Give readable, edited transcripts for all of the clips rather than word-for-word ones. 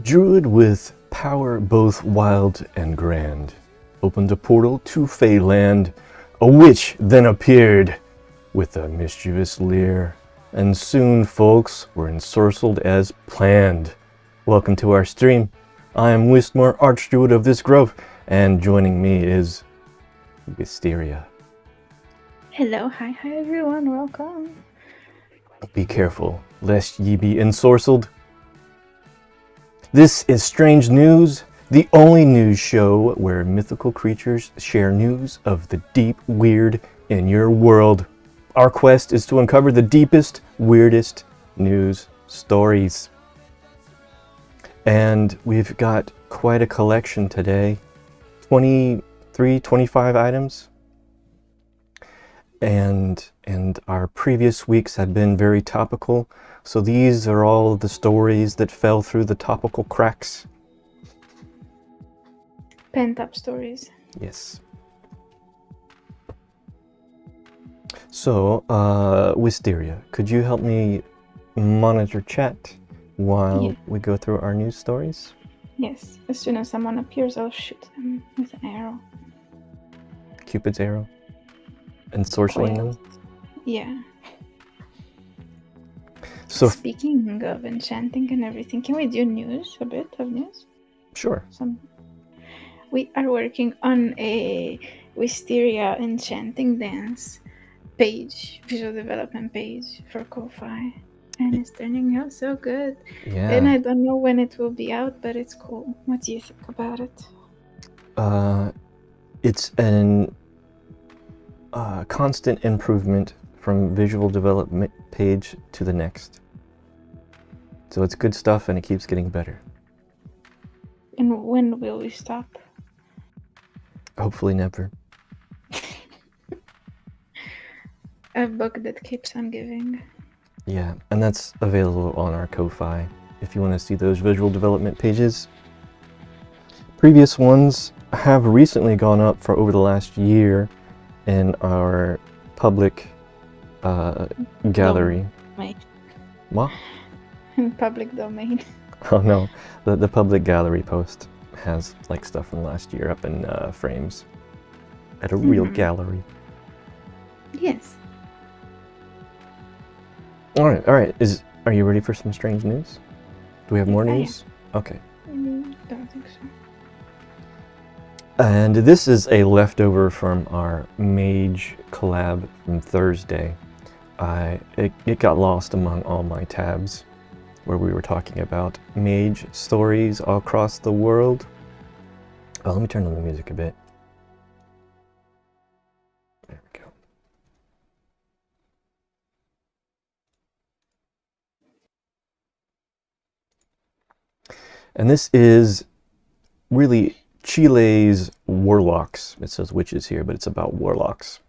Druid with power both wild and grand opened a portal to Feyland. A witch then appeared with a mischievous leer, and soon folks were ensorcelled as planned. Welcome to our stream. I am Wistmore, Archdruid of this grove, and joining me is Wisteria. Hello, hi everyone, welcome. Be careful, lest ye be ensorcelled. This is Strange News, the only news show where mythical creatures share news of the deep weird in your world. Our quest is to uncover the deepest, weirdest news stories. And we've got quite a collection today. 23, 25 items. And our previous weeks have been very topical. So these are all the stories that fell through the topical cracks. Pent-up stories. Yes. So, Wisteria, could you help me monitor chat while we go through our news stories? Yes. As soon as someone appears, I'll shoot them with an arrow. Cupid's arrow? Ensorceling them? Yeah. So, speaking of enchanting and everything, can we do news? A bit of news? Sure. We are working on a Wisteria enchanting dance page, visual development page for Ko-Fi. And it's turning out so good. Yeah. And I don't know when it will be out, but it's cool. What do you think about it? It's an constant improvement from visual development page to the next. So it's good stuff and it keeps getting better. And when will we stop? Hopefully never. A book that keeps on giving. Yeah, and that's available on our Ko-Fi if you want to see those visual development pages. Previous ones have recently gone up for over the last year in our public gallery. What? In public domain. Oh no, the public gallery post has like stuff from last year up in frames at a real gallery. Yes. All right. Are you ready for some strange news? Do we have more news? Okay. Don't think so. And this is a leftover from our Mage collab from Thursday. It got lost among all my tabs where we were talking about Mage stories all across the world. Oh, let me turn on the music a bit. There we go. And this is really Chile's Warlocks. It says witches here, but it's about warlocks.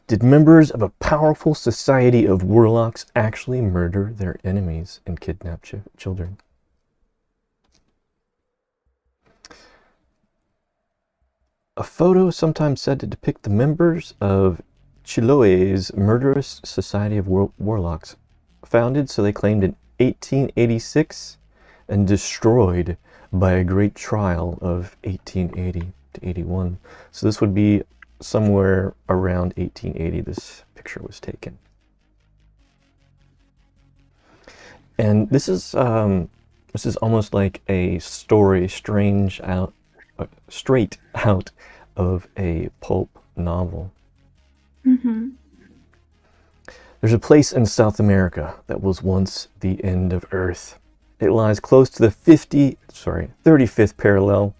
Did members of a powerful society of warlocks actually murder their enemies and kidnap children? A photo sometimes said to depict the members of Chiloé's murderous society of warlocks, founded, so they claimed, in 1886 and destroyed by a great trial of 1880 to 81. So this would be somewhere around 1880 this picture was taken. And this is almost like a story straight out of a pulp novel. Mm-hmm. There's a place in South America that was once the end of Earth. It lies close to the 35th parallel.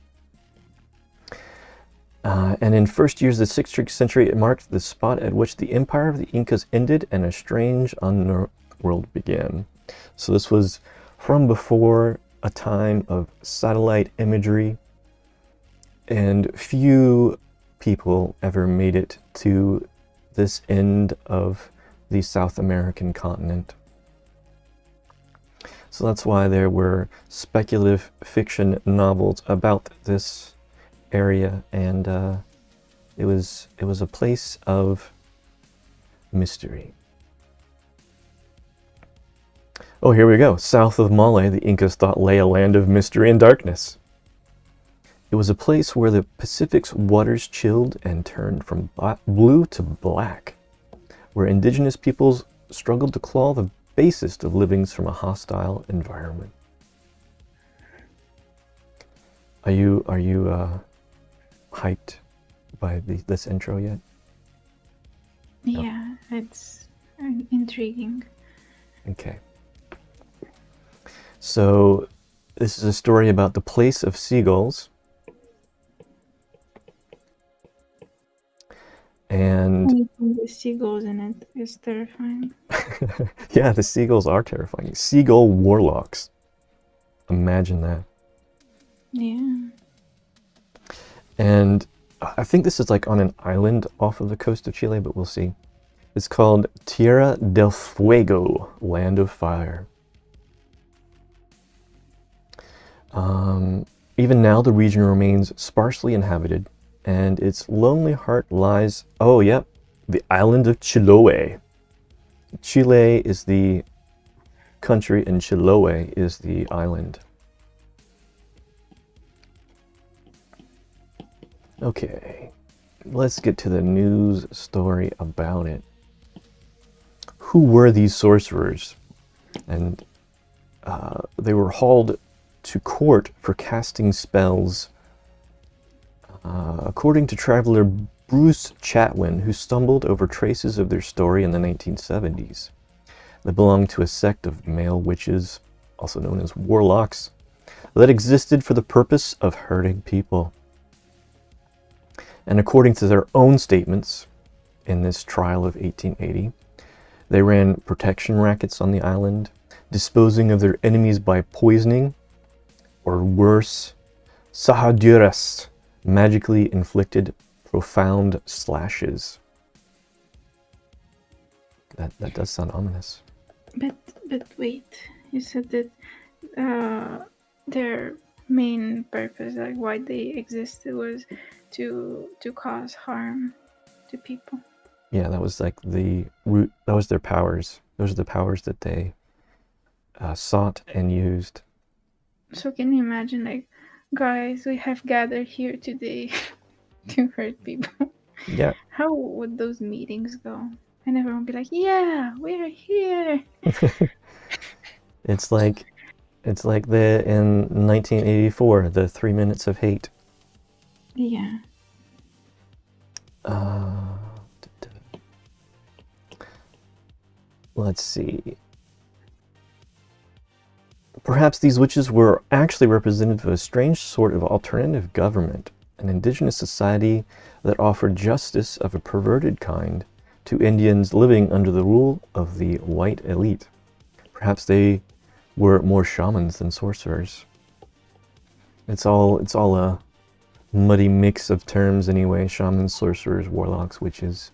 And in first years of the 6th century, it marked the spot at which the empire of the Incas ended and a strange unknown world began. So this was from before a time of satellite imagery, and few people ever made it to this end of the South American continent. So that's why there were speculative fiction novels about this area, and it was a place of mystery. Oh, here we go. South of Male, the Incas thought lay a land of mystery and darkness. It was a place where the Pacific's waters chilled and turned from blue to black, where indigenous peoples struggled to claw the basest of livings from a hostile environment. Are you hyped by this intro yet? Yeah, it's intriguing. Okay. So this is a story about the place of seagulls. And Anything with seagulls in it is terrifying. yeah, the seagulls are terrifying. Seagull warlocks. Imagine that. Yeah. And I think this is like on an island off of the coast of Chile, but we'll see. It's called Tierra del Fuego, Land of Fire. Even now, the region remains sparsely inhabited, and its lonely heart lies, oh yep, the island of Chiloé. Chile is the country and Chiloé is the island. Okay, let's get to the news story about it. Who were these sorcerers? And they were hauled to court for casting spells. According to traveler Bruce Chatwin, who stumbled over traces of their story in the 1970s. They belonged to a sect of male witches, also known as warlocks, that existed for the purpose of hurting people. And according to their own statements in this trial of 1880, they ran protection rackets on the island, disposing of their enemies by poisoning, or worse, sahaduras, magically inflicted profound slashes. That does sound ominous. But wait, you said that their main purpose, like why they existed, was to cause harm to people. Yeah, that was like the root. That was their powers. Those are the powers that they sought and used. So can you imagine, like, guys, we have gathered here today to hurt people? Yeah. How would those meetings go? And everyone would be like, yeah, we're here. It's like in 1984, the 3 Minutes of Hate. Yeah. Let's see. Perhaps these witches were actually representative of a strange sort of alternative government, an indigenous society that offered justice of a perverted kind to Indians living under the rule of the white elite. Perhaps they were more shamans than sorcerers. It's all a muddy mix of terms anyway. Shamans, sorcerers, warlocks, witches.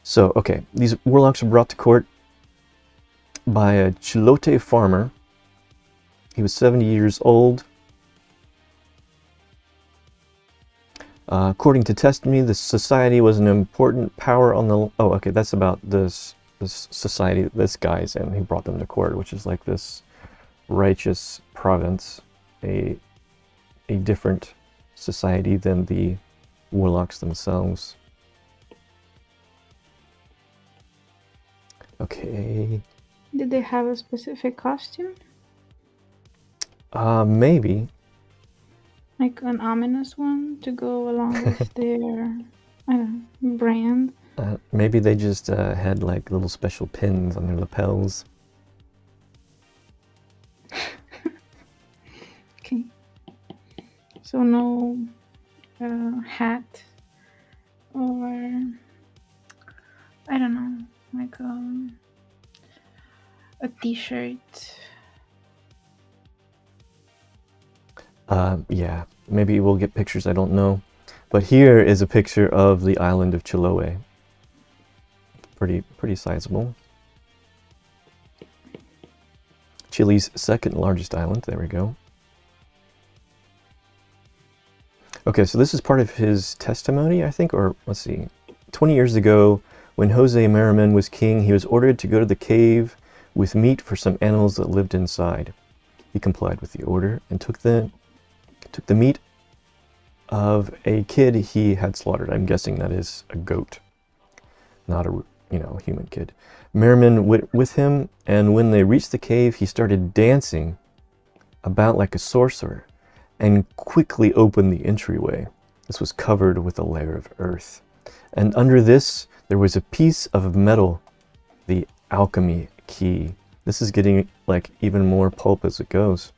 So, okay, these warlocks were brought to court by a Chilote farmer. He was 70 years old. According to testimony, the society was an important power on the... Oh, okay, that's about this society that this guy's in. He brought them to court, which is like this righteous province, a different society than the warlocks themselves. Okay. Did they have a specific costume? Maybe. Like an ominous one to go along with their, I don't know, brand? Maybe they just had like little special pins on their lapels. Okay. So no hat or, I don't know, like a t-shirt. Yeah, maybe we'll get pictures, I don't know. But here is a picture of the island of Chiloé. Pretty sizable. Chile's second largest island, there we go. Okay, so this is part of his testimony, I think, or let's see. 20 years ago, when Jose Merriman was king, he was ordered to go to the cave with meat for some animals that lived inside. He complied with the order and took the meat of a kid he had slaughtered. I'm guessing that is a goat, not a human kid. Merriman went with him, and when they reached the cave, he started dancing about like a sorcerer and quickly opened the entryway. This was covered with a layer of earth, and under this there was a piece of metal, the alchemy key. This is getting like even more pulp as it goes.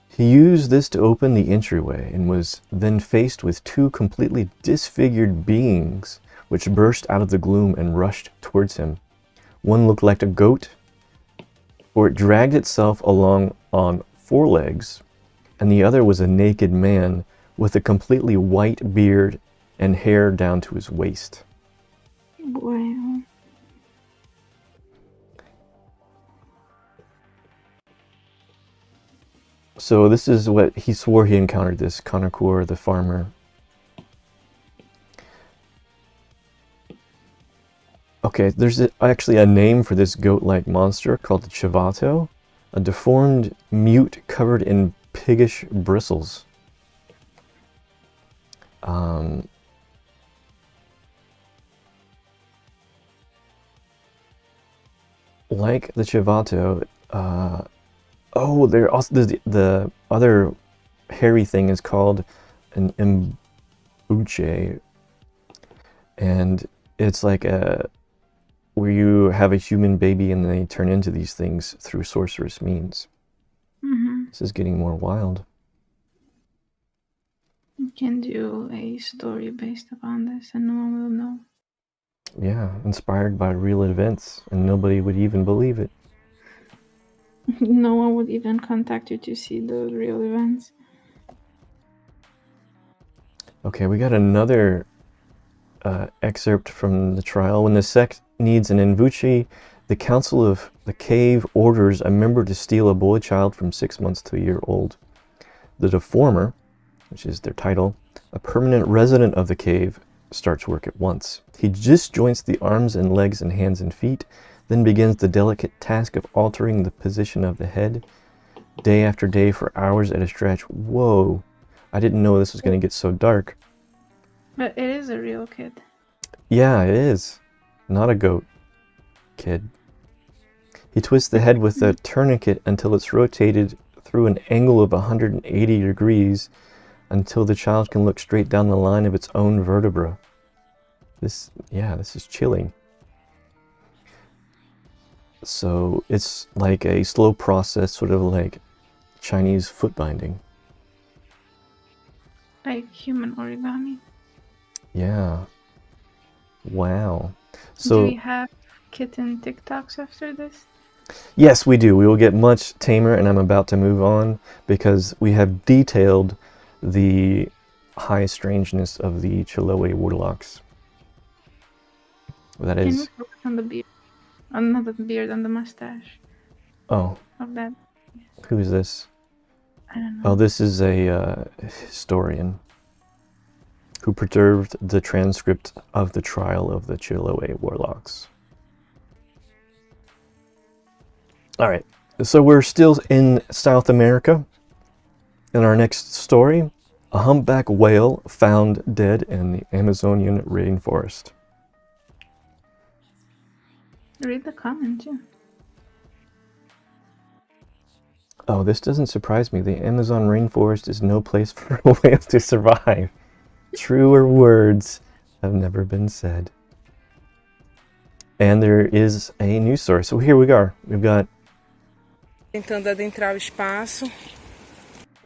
He used this to open the entryway and was then faced with two completely disfigured beings which burst out of the gloom and rushed towards him. One looked like a goat, for it dragged itself along on four legs, and the other was a naked man with a completely white beard and hair down to his waist. Wow. So this is what he swore he encountered, this Connocore, the farmer. Okay, there's actually a name for this goat-like monster called the Chivato, a deformed mute covered in piggish bristles. Like the Chivato, there also the other hairy thing is called an embuche, and it's like where you have a human baby and they turn into these things through sorcerous means. Mm-hmm. This is getting more wild. You can do a story based upon this and no one will know. Yeah, inspired by real events, and nobody would even believe it. No one would even contact you to see those real events. Okay, we got another excerpt from the trial. When the sect needs an envuchi, the Council of the Cave orders a member to steal a boy child from 6 months to a year old. The deformer, which is their title, a permanent resident of the cave, starts work at once. He disjoints the arms and legs and hands and feet, then begins the delicate task of altering the position of the head, day after day for hours at a stretch. Whoa, I didn't know this was going to get so dark. But it is a real kid. Yeah, it is. Not a goat kid. He twists the head with a tourniquet until it's rotated through an angle of 180 degrees until the child can look straight down the line of its own vertebra. This is chilling. So it's like a slow process, sort of like Chinese foot binding. Like human origami. Yeah. Wow. Do So we have kitten TikToks after this? yes, we do. We will get much tamer, and I'm about to move on because we have detailed the high strangeness of the Chiloé warlocks. That Can we is... focus on the beard? Not the beard, on the mustache Oh, of that. who is this? I don't know. Oh, this is a historian who preserved the transcript of the trial of the Chiloé warlocks. All right, so we're still in South America. In our next story, a humpback whale found dead in the Amazonian rainforest. Read the comment too. Oh, this doesn't surprise me. The Amazon rainforest is no place for a whale to survive. Truer words have never been said. And there is a news source. So here we are. We've got Tentando adentrar o espaço.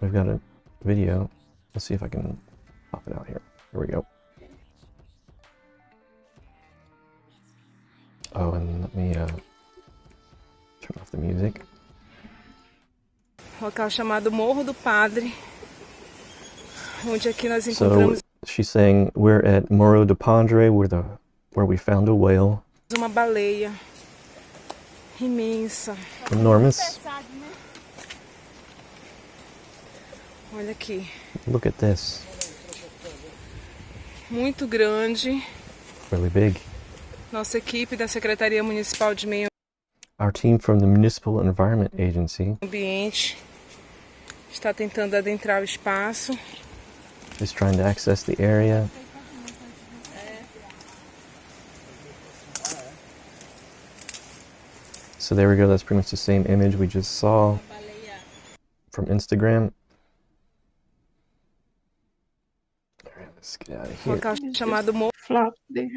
We've got a video. Let's see if I can pop it out here. Here we go. Oh, and let me turn off the music. Local chamado Morro do Padre, onde aqui nós So encontramos she's saying we're at Morro do Padre, where we found a whale. uma baleia imensa. Enormous. Olha aqui, Look at this. muito grande. Really big. Nossa equipe da Secretaria Municipal de Meio Our team from the Municipal Environment Agency Ambiente está tentando adentrar o espaço. is trying to access the area. So there we go, that's pretty much the same image we just saw from Instagram. Alright, let's get out of Um here. local It's chamado just flop there.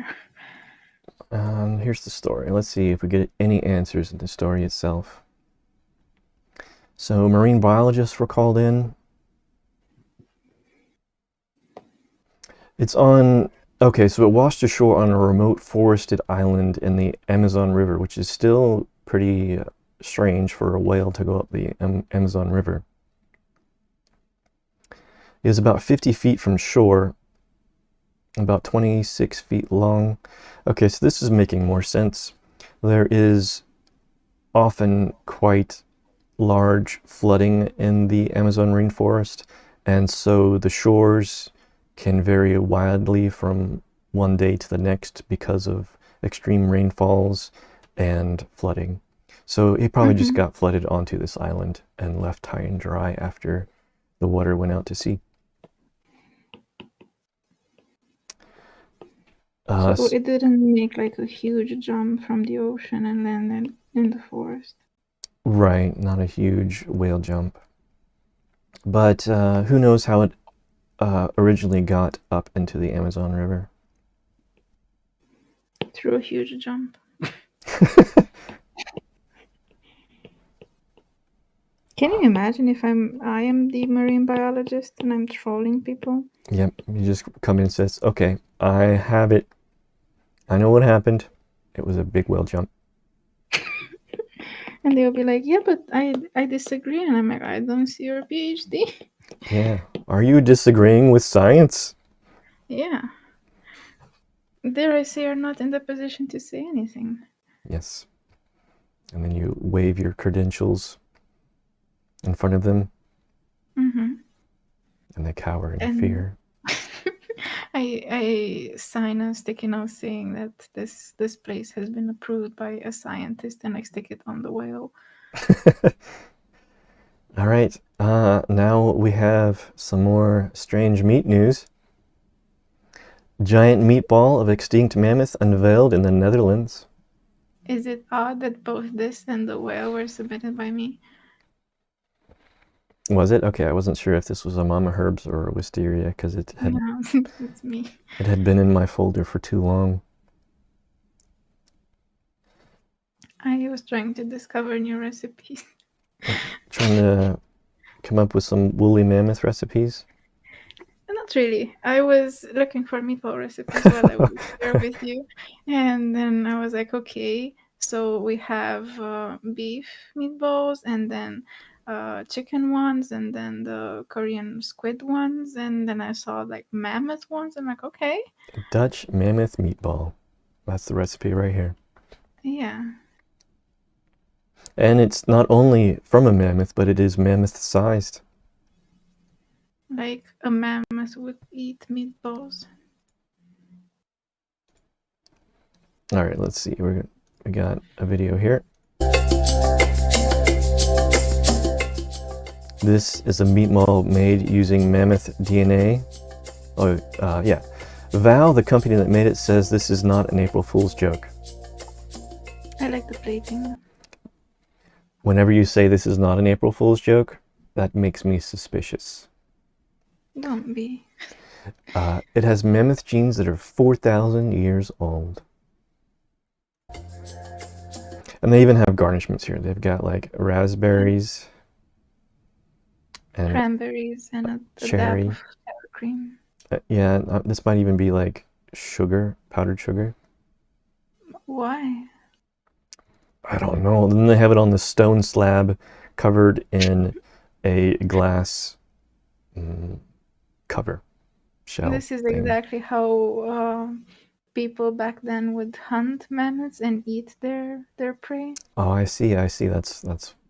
Here's the story. Let's see if we get any answers in the story itself. So marine biologists were called in. It's on, okay, so it washed ashore on a remote forested island in the Amazon River, which is still pretty strange for a whale to go up the Amazon River. It is about 50 feet from shore, about 26 feet long. Okay, so this is making more sense. There is often quite large flooding in the Amazon rainforest, and so the shores can vary wildly from one day to the next because of extreme rainfalls and flooding. So he probably just got flooded onto this island and left high and dry after the water went out to sea. So it didn't make like a huge jump from the ocean and landed in the forest. Right, not a huge whale jump. But who knows how it originally got up into the Amazon River. Through a huge jump. Can you imagine if I am the marine biologist and I'm trolling people? Yep, you just come in and says, okay, I have it. I know what happened. It was a big whale jump. And they'll be like, yeah, but I disagree. And I'm like, I don't see your PhD. Yeah. Are you disagreeing with science? Yeah. Dare I say you're not in the position to say anything. Yes. And then you wave your credentials in front of them. Mm-hmm. And they cower in And fear. I sign a sticky note saying that this place has been approved by a scientist, and I stick it on the whale. All right. Now we have some more strange meat news. Giant meatball of extinct mammoth unveiled in the Netherlands. Is it odd that both this and the whale were submitted by me? Was it? Okay, I wasn't sure if this was a Mama Herbs or a Wisteria because it had No, it's me. it had been in my folder for too long. I was trying to discover new recipes. Trying to come up with some woolly mammoth recipes. Not really. I was looking for meatball recipes while I was there with you. And then I was like, okay, so we have beef meatballs and then chicken ones and then the Korean squid ones. And then I saw like mammoth ones. I'm like, okay. Dutch mammoth meatball. That's the recipe right here. Yeah. And it's not only from a mammoth, but it is mammoth-sized. Like a mammoth would eat meatballs. All right, let's see. We got a video here. This is a meatball made using mammoth DNA. Oh, yeah. Val, the company that made it, says this is not an April Fool's joke. I like the plating. Whenever you say this is not an April Fool's joke, that makes me suspicious. Don't be. It has mammoth genes that are 4,000 years old. And they even have garnishments here. They've got like raspberries and Cranberries and a cherry. dab of sour cream. Yeah, this might even be like sugar, powdered sugar. Why? I don't know. Then they have it on the stone slab covered in a glass cover shell. This is thing. exactly how people back then would hunt mammoths and eat their prey. Oh, I see. That's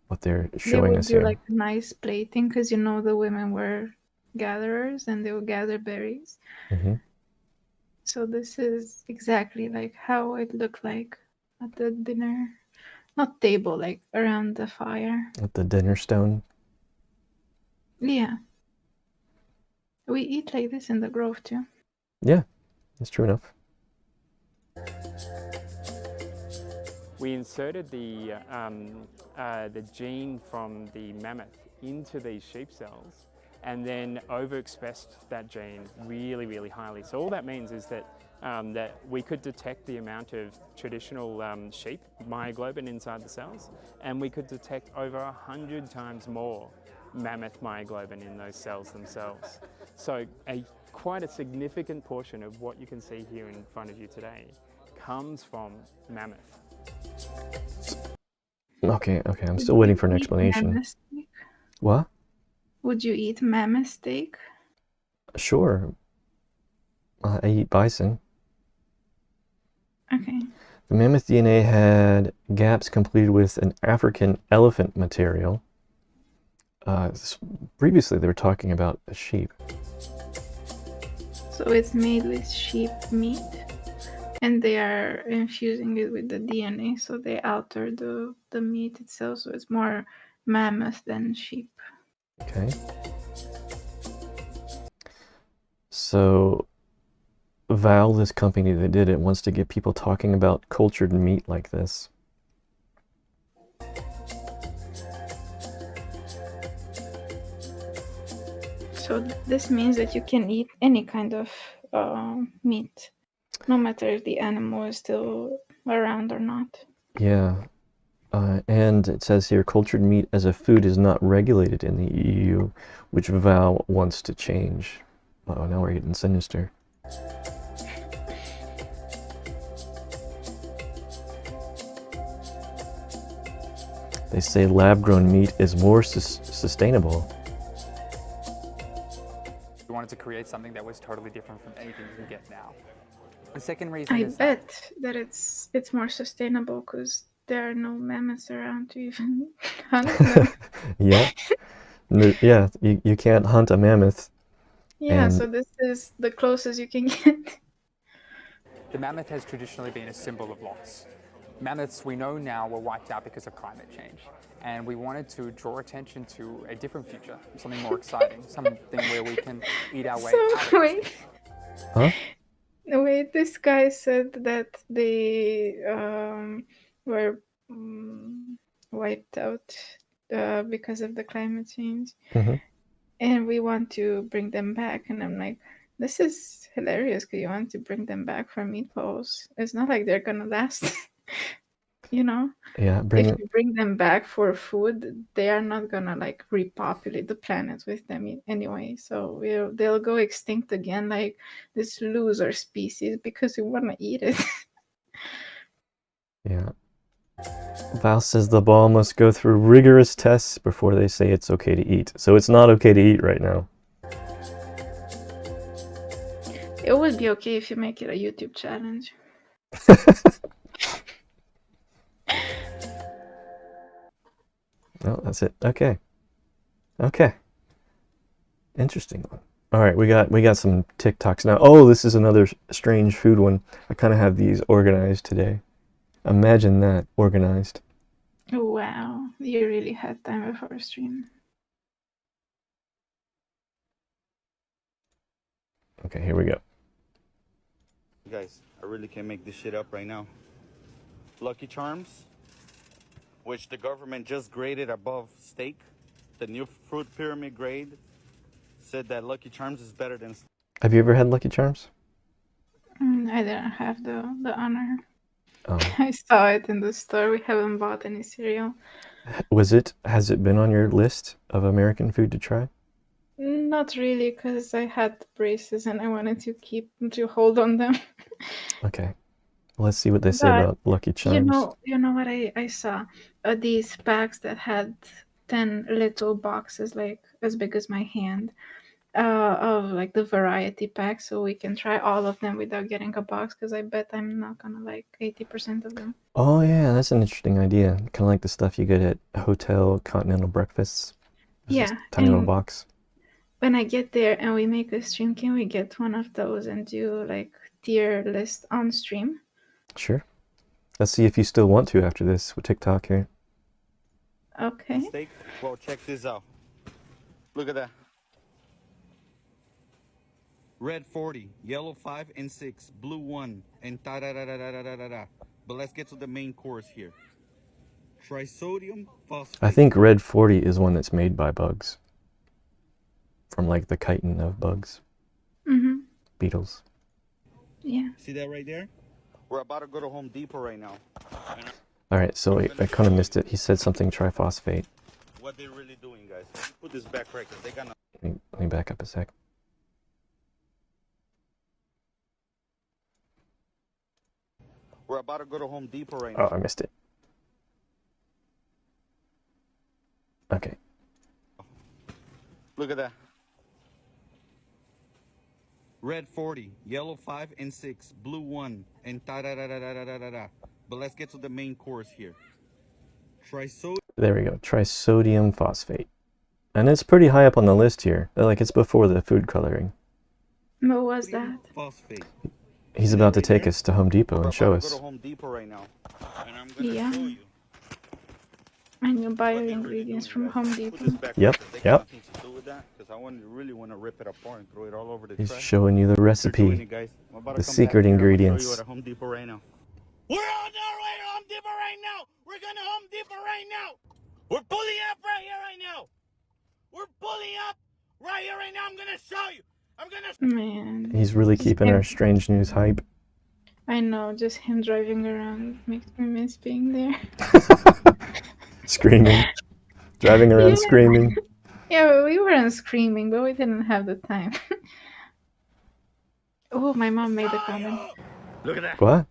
what they're They showing would us do here. like a nice plating because the women were gatherers and they would gather berries. Mm-hmm. So this is exactly like how it looked like at the dinner Not table, like around the fire. At the dinner stone. Yeah. We eat like this in the Grove too. Yeah, that's true enough. We inserted the gene from the mammoth into these sheep cells and then overexpressed that gene really, really highly. So all that means is that that we could detect the amount of traditional sheep myoglobin inside the cells, and we could detect over 100 times more mammoth myoglobin in those cells themselves. So quite a significant portion of what you can see here in front of you today comes from mammoth. Okay, I'm still waiting for an explanation. Mammoth steak? What? Would you eat mammoth steak? Sure. I eat bison. Okay. The mammoth DNA had gaps completed with an African elephant material. Previously, they were talking about a sheep. So it's made with sheep meat, and they are infusing it with the DNA, so they alter the meat itself, so it's more mammoth than sheep. Okay. So, Val, this company that did it, wants to get people talking about cultured meat like this. So this means that you can eat any kind of meat, no matter if the animal is still around or not. Yeah. And it says here, cultured meat as a food is not regulated in the EU, which Val wants to change. Oh, now we're getting sinister. They say lab-grown meat is more sustainable. We wanted to create something that was totally different from anything you can get now. The second reason I is bet that it's more sustainable because there are no mammoths around to even hunt them. Yeah. Yeah, you can't hunt a mammoth. Yeah, And so this is the closest you can get. the mammoth has traditionally been a symbol of loss. Mammoths, we know now, were wiped out because of climate change. And we wanted to draw attention to a different future, something more exciting, something where we can eat our way out of So wait. Huh? Wait, this guy said that they were wiped out because of the climate change, Mm-hmm. and we want to bring them back. And I'm like, this is hilarious because you want to bring them back for meatballs. It's not like they're gonna last. You know, Yeah, if you bring them back for food, they are not gonna like repopulate the planet with them anyway. So they'll go extinct again, like this loser species, because we want to eat it. Yeah. Val says the ball must go through rigorous tests before they say it's okay to eat. So it's not okay to eat right now. It would be okay if you make it a YouTube challenge. No, that's it. Okay. Interesting one. All right, we got some TikToks now. Oh, this is another strange food one. I kind of have these organized today. Imagine that, organized. Wow, you really had time before stream. Okay, here we go. Guys, I really can't make this shit up right now. Lucky Charms, which the government just graded above steak, the new fruit pyramid grade, said that Lucky Charms is better than. Have you ever had Lucky Charms? I didn't have the honor. Oh. I saw it in the store. We haven't bought any cereal. Has it been on your list of American food to try? Not really, because I had braces and I wanted to hold on them. Okay. Let's see what they say But about Lucky Charms. you know what I saw? These packs that had 10 little boxes, like as big as my hand, of like the variety pack, so we can try all of them without getting a box. Because I bet I'm not gonna like 80% of them. Oh yeah, that's an interesting idea. Kind of like the stuff you get at hotel continental breakfasts. It's Yeah, just a tiny little and box. when I get there and we make a stream, can we get one of those and do like tier list on stream? Sure. Let's see if you still want to after this with TikTok here. Okay. Steak? Well, check this out. Look at that. Red 40, yellow 5 and 6, blue 1, and da da da da da da da da. But let's get to the main course here. Trisodium phosphate. I think red 40 is one that's made by bugs. From like the chitin of bugs. Mm-hmm. Beetles. Yeah. See that right there? We're about to go to Home Depot right now. Alright, so wait, I kind of missed it. He said something triphosphate. What they're really doing, guys. Put this back right, because they got Let me back up a sec. We're about to go to Home Depot right Oh, now. I missed it. Okay. Look at that. Red 40, yellow 5 and 6, blue 1, and da da da da da da da da. But let's get to the main course here. Trisodium There we go. Trisodium phosphate. And it's pretty high up on the list here. Like, it's before the food coloring. What was that? phosphate. He's about to take us to Home Depot We're and show about to go us. to Home Depot right now. And I'm gonna Yeah. show you. And you buy your what they're really ingredients doing, from guys. Home Put Depot. this back Yep, right, 'cause they got yep. nothing to do with that, 'cause I really want to rip it apart and throw it all over the He's trash. showing you the They're doing recipe. it, guys. I'm about The to come secret back here. I'm gonna show ingredients. you at a Home Depot right now. We're on our way to Home Depot right now. We're going to Home Depot right now. We're pulling up right here right now. We're pulling up right here right now. I'm gonna show you. I'm gonna. Man. He's really Just keeping him- our strange news hype. I know, just him driving around makes me miss being there. Screaming. Driving around Yeah. screaming. Yeah, but we weren't screaming, but we didn't have the time. Oh, my mom made a comment. Look at that. What?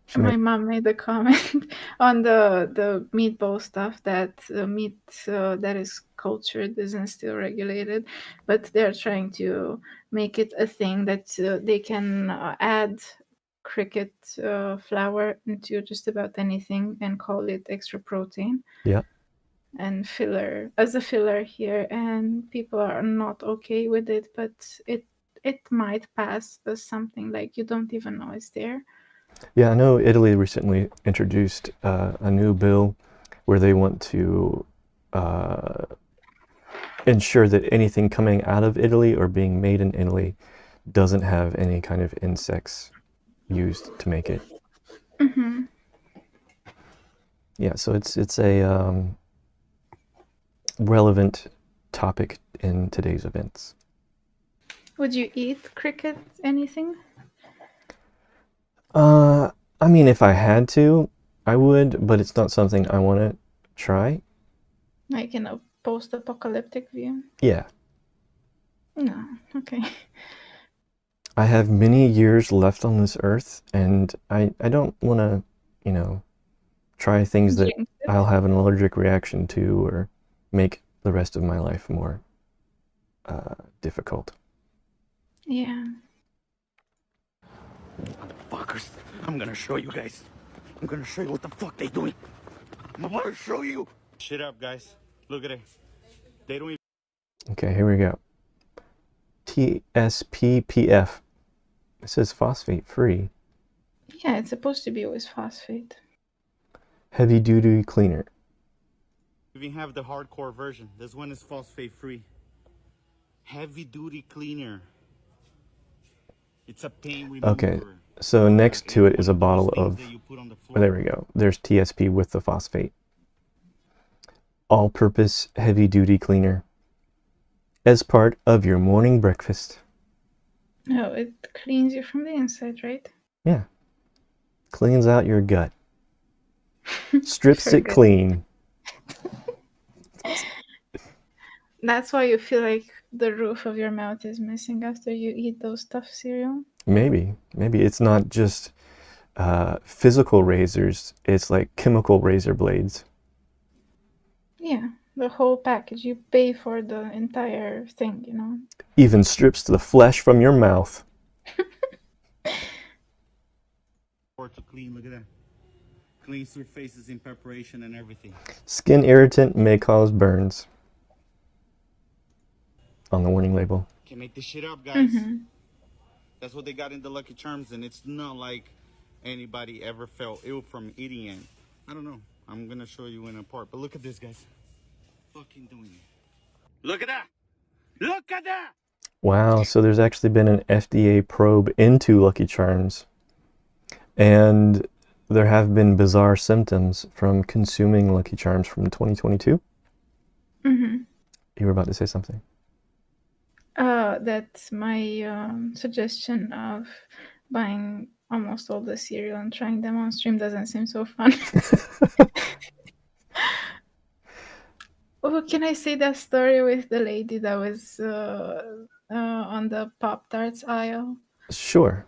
She My made- mom made a comment on the meatball stuff that meat that is cultured isn't still regulated, but they're trying to make it a thing that they can add cricket flour into just about anything and call it extra protein. Yeah. And filler as a filler here, and people are not okay with it, but it might pass as something like you don't even know it's there. Yeah, I know Italy recently introduced a new bill where they want to ensure that anything coming out of Italy or being made in Italy doesn't have any kind of insects used to make it. Mm-hmm. Yeah, so it's a relevant topic in today's events. Would you eat cricket anything? I mean, if I had to, I would, but it's not something I want to try. Like in a post-apocalyptic view? Yeah. No. Okay. I have many years left on this earth, and I don't want to, try things that Jinx it. I'll have an allergic reaction to or make the rest of my life more difficult. Yeah. Motherfuckers. I'm gonna show you guys. I'm gonna show you what the fuck they doing. I'm about to show you. Shit up, guys. Look at it. They don't even. Okay, here we go. TSPPF. It says phosphate free. Yeah, it's supposed to be always phosphate. Heavy duty cleaner. even have the hardcore version. This one is phosphate free. Heavy duty cleaner. It's a pain remover. Okay, so next to it is a bottle Things of, that you put on the oh, floor. there we go. There's TSP with the phosphate. All-purpose heavy duty cleaner. As part of your morning breakfast. No, it cleans you from the inside, right? Yeah. Cleans out your gut. Strips it Forget. clean. That's why you feel like the roof of your mouth is missing after you eat those tough cereal. Maybe it's not just physical razors, it's like chemical razor blades. Yeah, the whole package. You pay for the entire thing, you know? Even strips the flesh from your mouth. Or to clean, look at that. Clean surfaces in preparation and everything. Skin irritant may cause burns. On the warning label. Can make this shit up, guys. Mm-hmm. That's what they got in the Lucky Charms, and it's not like anybody ever felt ill from eating it. I don't know. I'm gonna show you in a part. But look at this, guys. Fucking doing it. Look at that! Look at that! Wow, so there's actually been an FDA probe into Lucky Charms. And there have been bizarre symptoms from consuming Lucky Charms from 2022. Mm-hmm. You were about to say something. That's my suggestion of buying almost all the cereal and trying them on stream doesn't seem so fun. Oh, can I say that story with the lady that was on the Pop Tarts aisle? Sure.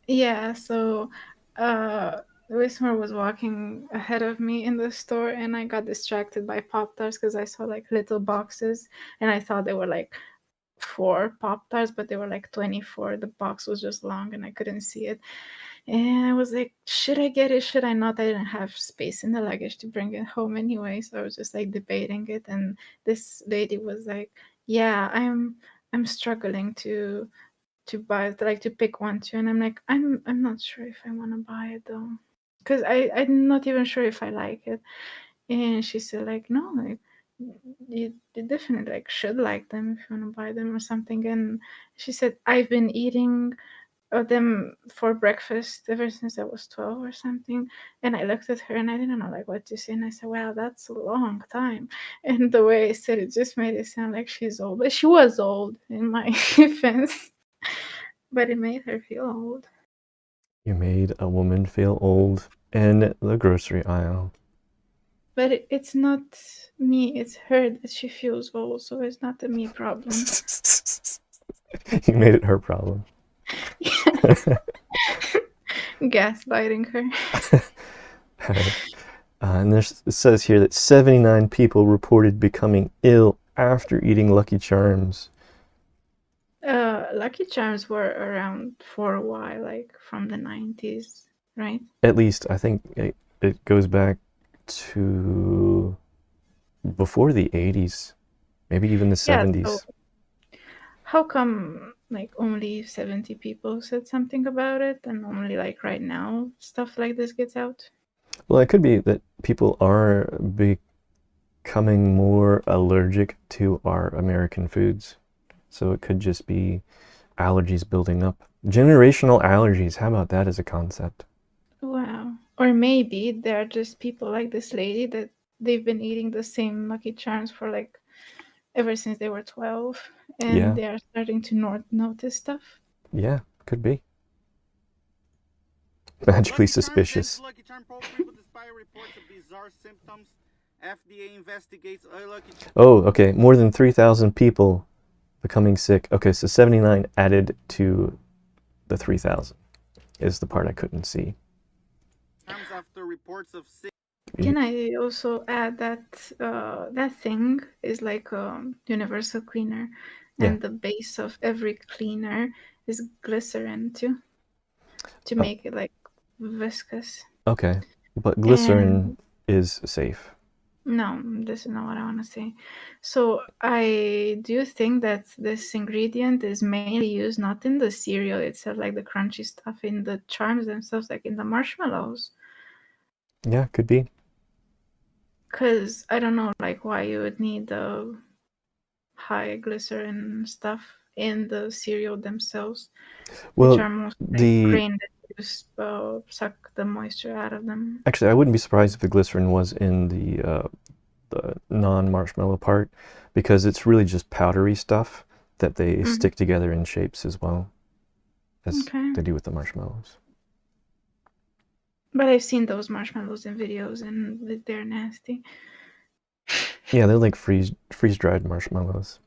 Yeah, so Wismar was walking ahead of me in the store, and I got distracted by Pop Tarts because I saw like little boxes, and I thought they were like 4 Pop Tarts, but they were like 24. The box was just long, and I couldn't see it. And I was like, should I get it? Should I not? I didn't have space in the luggage to bring it home anyway, so I was just like debating it. And this lady was like, "Yeah, I'm struggling to buy it, like to pick one too." And I'm like, I'm not sure if I want to buy it though, because I'm not even sure if I like it. And she said like, no, like you definitely like should like them if you want to buy them or something. And she said, I've been eating them for breakfast ever since I was 12 or something. And I looked at her and I didn't know like what to say. And I said, wow, that's a long time. And the way I said it just made it sound like she's old. But she was old in my defense. But it made her feel old. You made a woman feel old in the grocery aisle. But it's not me, it's her that she feels old, so it's not a me problem. You made it her problem. Gaslighting her. And it says here that 79 people reported becoming ill after eating Lucky Charms. Lucky Charms were around for a while, like from the 90s, right? At least, I think it goes back to before the 80s, maybe even the 70s. So how come like only 70 people said something about it and only like right now stuff like this gets out? Well, it could be that people are becoming more allergic to our American foods. So it could just be allergies building up. Generational allergies, how about that as a concept? Wow. Or maybe they're just people like this lady that they've been eating the same Lucky Charms for like ever since they were 12, and Yeah. they are starting to notice stuff. Yeah, could be. Magically suspicious. Lucky Charm poultry with inspired reports of bizarre symptoms. FDA investigates Lucky Charm. Oh, okay. More than 3,000 people becoming sick. Okay, so 79 added to the 3,000 is the part I couldn't see. After reports of sick. Can I also add that that thing is like a universal cleaner, and the base of every cleaner is glycerin too, to make it like viscous. Okay, but glycerin is safe. No, this is not what I want to say. So I do think that this ingredient is mainly used not in the cereal itself, like the crunchy stuff, in the charms themselves, like in the marshmallows. Yeah, could be. Because I don't know, like why you would need the high glycerin stuff in the cereal themselves, which are mostly like grain that just suck the moisture out of them. Actually, I wouldn't be surprised if the glycerin was in the non-marshmallow part, because it's really just powdery stuff that they stick together in shapes as well as they do with the marshmallows. But I've seen those marshmallows in videos and they're nasty. Yeah, they're like freeze-dried marshmallows.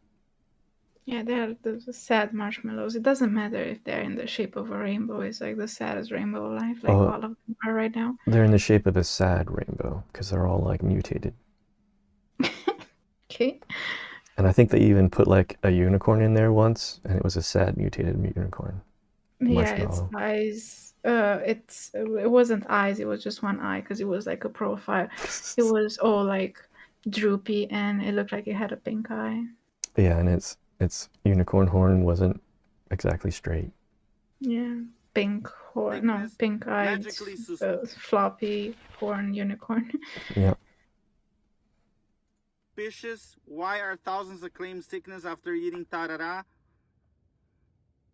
Yeah, they're the sad marshmallows. It doesn't matter if they're in the shape of a rainbow. It's like the saddest rainbow of life, like all of them are right now. They're in the shape of a sad rainbow because they're all like mutated. Okay. And I think they even put like a unicorn in there once, and it was a sad mutated unicorn. Yeah, its eyes. It wasn't eyes. It was just one eye because it was like a profile. It was all like droopy, and it looked like it had a pink eye. Yeah, and its unicorn horn wasn't exactly straight. Yeah, pink horn, no, thickness, pink-eyed, magically floppy horn unicorn. Yeah. suspicious. Why are thousands of claims thickness after eating tarara?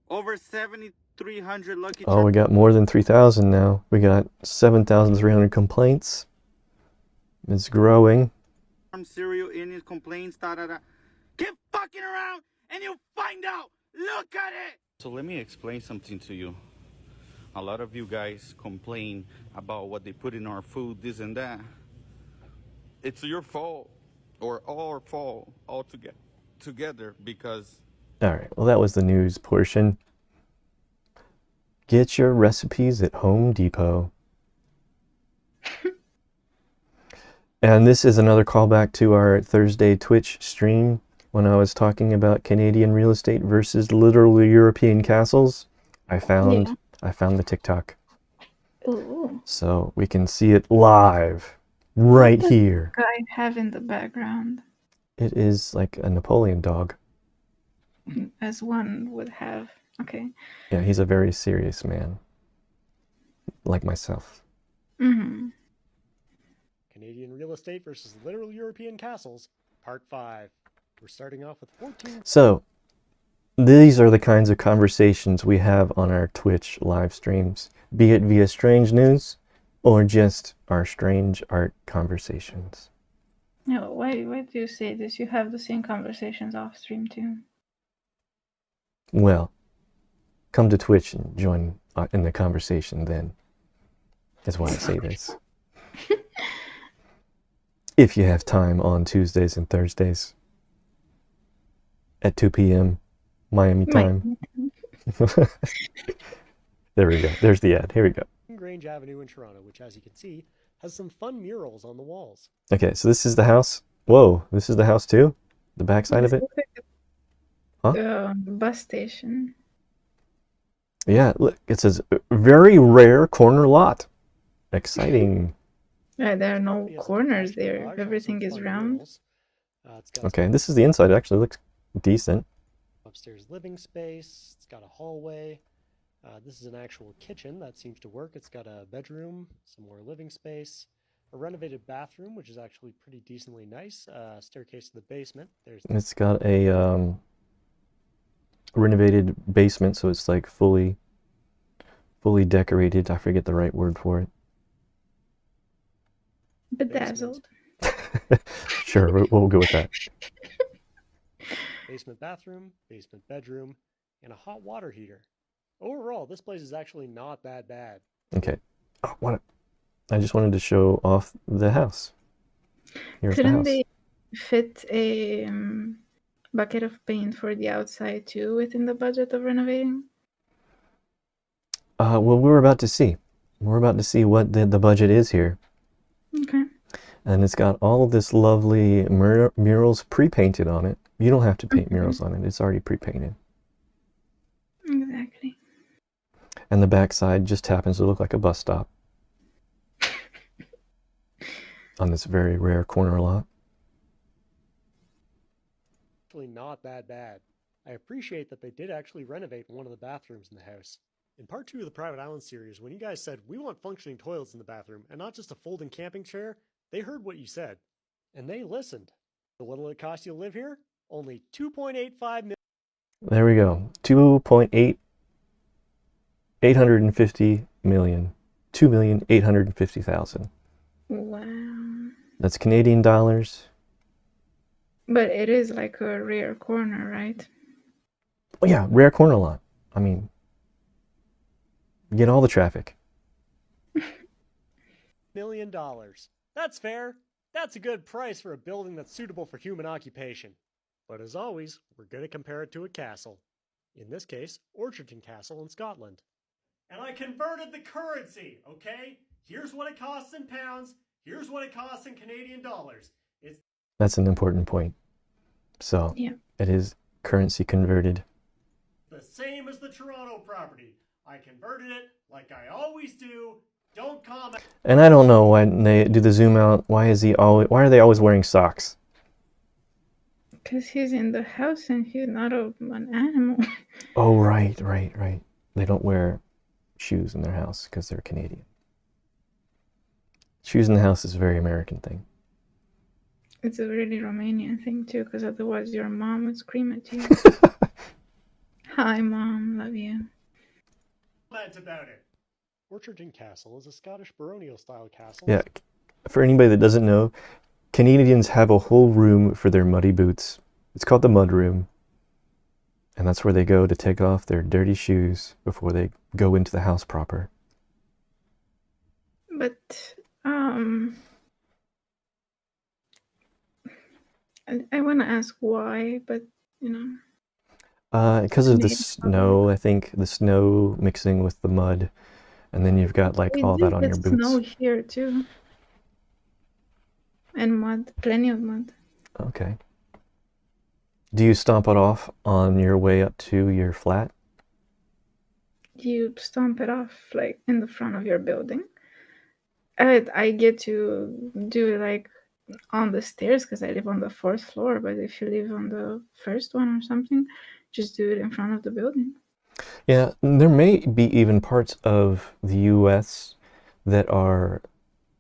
Over 7,300 Lucky Oh, we got more than 3,000 now. We got 7,300 complaints. It's growing. Charm cereal Indian complaints. Tarara. Keep fucking around and you'll find out. Look at it. So let me explain something to you. A lot of you guys complain about what they put in our food, this and that. It's your fault, or our fault, all together, because... All right, well, that was the news portion. Get your recipes at Home Depot. And this is another callback to our Thursday Twitch stream when I was talking about Canadian real estate versus literal European castles. I found the TikTok. Ooh. So we can see it live right What does here. the guy have in the background? It is like a Napoleon dog. As one would have. Okay. Yeah, he's a very serious man. Like myself. Mm-hmm. Canadian real estate versus literal European castles, part 5. We're starting off with 14. So, these are the kinds of conversations we have on our Twitch live streams, be it via strange news or just our strange art conversations. No, why do you say this? You have the same conversations off stream too. Well, come to Twitch and join in the conversation then. That's why I say this. If you have time on Tuesdays and Thursdays at 2 p.m. Miami time. There we go. There's the ad. Here we go. Grange Avenue in Toronto, which, as you can see, has some fun murals on the walls. Okay, so this is the house. Whoa, this is the house too? The backside of it? Huh? The bus station. Yeah, look, it says very rare corner lot. Exciting. There are no Property has a corners detached there. garage, Everything also is fun round. murals. It's got Okay, this is the inside. It actually looks decent. upstairs living space. It's got a hallway. This is an actual kitchen that seems to work. It's got a bedroom, some more living space, a renovated bathroom, which is actually pretty decently nice. Staircase to the basement. There's It's got a renovated basement, so it's like fully decorated. I forget the right word for it. Bedazzled. Sure, we'll go with that. basement bathroom, basement bedroom, and a hot water heater. Overall, this place is actually not that bad. Okay. Oh, I just wanted to show off the house. Here's the Couldn't house. they fit a bucket of paint for the outside too within the budget of renovating? Well, we're about to see. We're about to see what the budget is here. Okay. And it's got all of this lovely murals pre-painted on it. You don't have to paint Mhm. murals on it. It's already pre-painted. Exactly. And the backside just happens to look like a bus stop on this very rare corner lot. Actually not that bad. I appreciate that they did actually renovate one of the bathrooms in the house. In part 2 of the Private Island series, when you guys said, we want functioning toilets in the bathroom and not just a folding camping chair, they heard what you said. And they listened. The little it costs you to live here? Only $2.85 million. There we go. 850 million. 2,850,000. Wow. That's Canadian dollars. But it is like a rare corner, right? Oh yeah, rare corner lot. I mean, get all the traffic. $1 million. That's fair. That's a good price for a building that's suitable for human occupation. But as always, we're going to compare it to a castle. In this case, Orchardton Castle in Scotland. And I converted the currency, okay? Here's what it costs in pounds. Here's what it costs in Canadian dollars. It's That's an important point. So, Yeah. it is currency converted. the same as the Toronto property. I converted it like I always do. Don't comment. And I don't know when they do the zoom out. Why are they always wearing socks? Because he's in the house and he's not an animal. Oh, right. They don't wear shoes in their house because they're Canadian. Shoes in the house is a very American thing. It's a really Romanian thing too, because otherwise your mom would scream at you. Hi, Mom, love you. That's about it. Orchardton Castle is a Scottish baronial-style castle. Yeah, for anybody that doesn't know, Canadians have a whole room for their muddy boots. It's called the mud room. And that's where they go to take off their dirty shoes before they go into the house proper. But I want to ask why, but you know. Because of the Maybe. snow, I think the snow mixing with the mud, and then you've got like We all do that on get your boots. snow here too, and mud, plenty of mud. Okay. Do you stomp it off on your way up to your flat? You stomp it off like in the front of your building. I get to do it like on the stairs because I live on the 4th floor. But if you live on the first one or something, just do it in front of the building. Yeah, there may be even parts of the US that are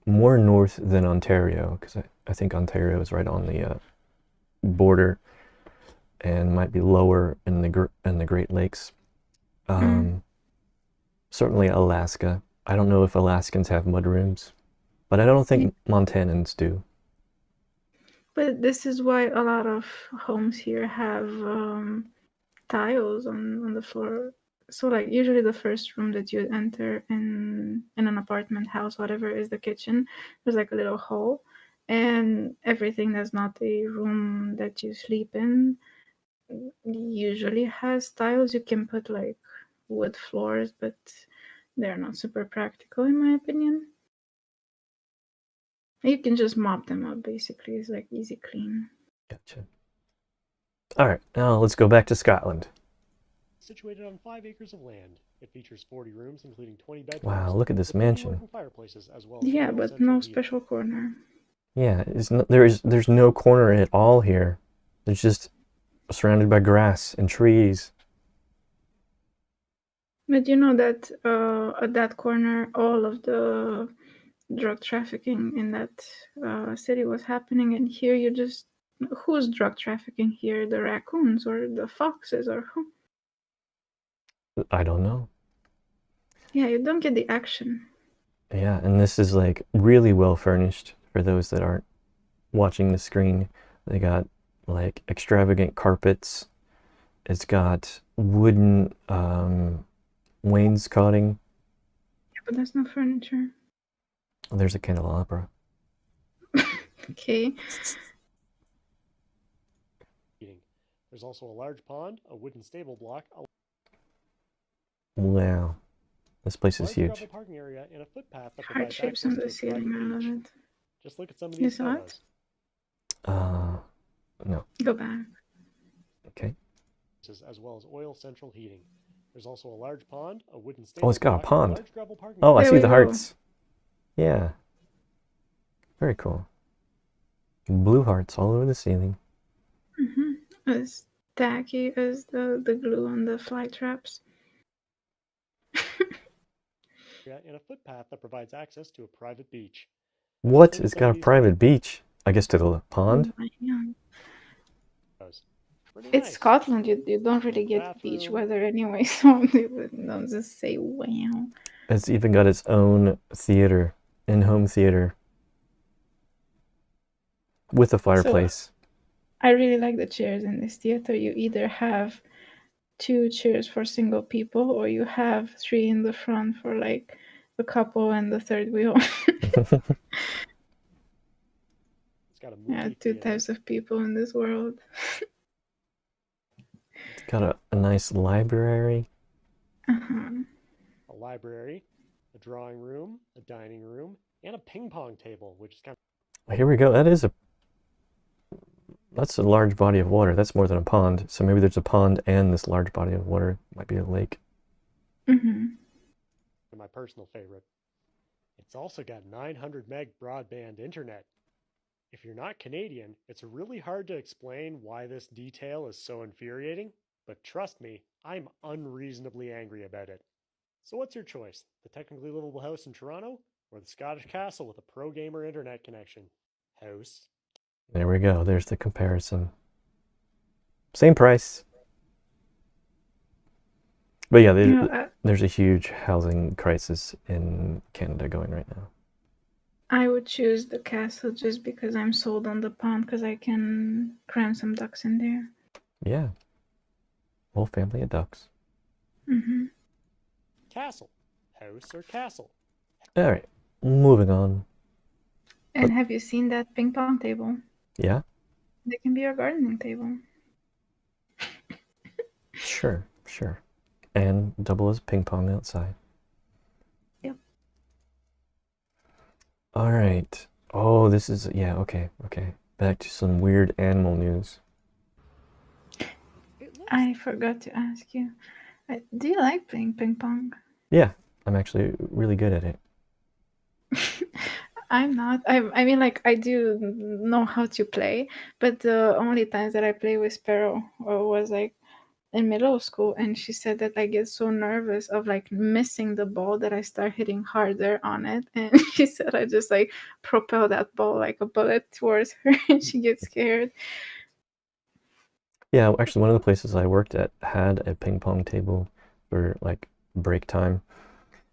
more north than Ontario, because I think Ontario is right on the border and might be lower in the Great Lakes. Certainly Alaska. I don't know if Alaskans have mudrooms, but I don't think Montanans do. But this is why a lot of homes here have tiles on the floor. So like usually the first room that you enter in an apartment house, whatever, is the kitchen. There's like a little hole, and everything that's not the room that you sleep in usually has tiles. You can put like wood floors, but they're not super practical in my opinion. You can just mop them up basically. It's like easy clean. Gotcha. All right, now let's go back to Scotland. Situated on 5 acres of land, it features 40 rooms, including 20 bedrooms. Wow, look at this with 50 mansion. working fireplaces, as well as Yeah, full but central no heating. special corner. Yeah, there's no corner at all here. It's just surrounded by grass and trees. But you know that at that corner, all of the drug trafficking in that city was happening, and here you just who's drug trafficking here? The raccoons or the foxes or who? I don't know. Yeah, you don't get the action. Yeah, and this is like really well furnished for those that aren't watching the screen. They got like extravagant carpets. It's got wooden wainscoting. Yeah, but that's not furniture. There's a candelabra. Okay. Heating. There's also a large pond, a wooden stable block, a Wow, this place is large huge. gravel parking area, and a footpath that Heart provides shapes access on to the a ceiling. I private love beach. it. Just look at some of You these saw photos. No. Go back. Okay. As well as oil central heating. There's also a large pond, a wooden Oh, stable it's got a block, pond. large gravel parking Oh, I There see we the go. hearts. Yeah. Very cool. Blue hearts all over the ceiling. As tacky as the glue on the fly traps. area, and a footpath that provides access to a private beach. What? Look at It's some got of a these private beach. I guess to the pond. Yeah. photos. Pretty It's nice. Scotland. You don't really get beach Bathroom. weather anyway, so don't just say wow. It's even got its own theater, in-home theater, with a fireplace. I really like the chairs in this theater. You either have 2 chairs for single people, or you have 3 in the front for like a couple and the third wheel. It's got a movie Yeah, 2 theater. types of people in this world. It's got a nice library. Uh-huh. A library, a drawing room, a dining room, and a ping pong table, which is kind of Here we go. That's a large body of water. That's more than a pond. So maybe there's a pond and this large body of water. Might be a lake. my personal favorite. It's also got 900 meg broadband internet. If you're not Canadian, it's really hard to explain why this detail is so infuriating, but trust me, I'm unreasonably angry about it. So what's your choice? The technically livable house in Toronto or the Scottish castle with a pro gamer internet connection? House. There we go. There's the comparison. Same price. But yeah, there's a huge housing crisis in Canada going right now. I would choose the castle just because I'm sold on the pond because I can cram some ducks in there. Yeah. Whole family of ducks. Mm-hmm. Castle. House or castle? All right, moving on. And have you seen that ping pong table? Yeah? That can be your gardening table. Sure. And double as ping pong outside. Yep. All right. Oh, this is, yeah, okay. Back to some weird animal news. I forgot to ask you. Do you like playing ping pong? Yeah, I'm actually really good at it. I'm not. I mean, like, I do know how to play, but the only times that I play with Sparrow was like in middle school, and she said that I get so nervous of like missing the ball that I start hitting harder on it, and she said I just like propel that ball like a bullet towards her, and she gets scared. Yeah, actually, one of the places I worked at had a ping pong table for like break time,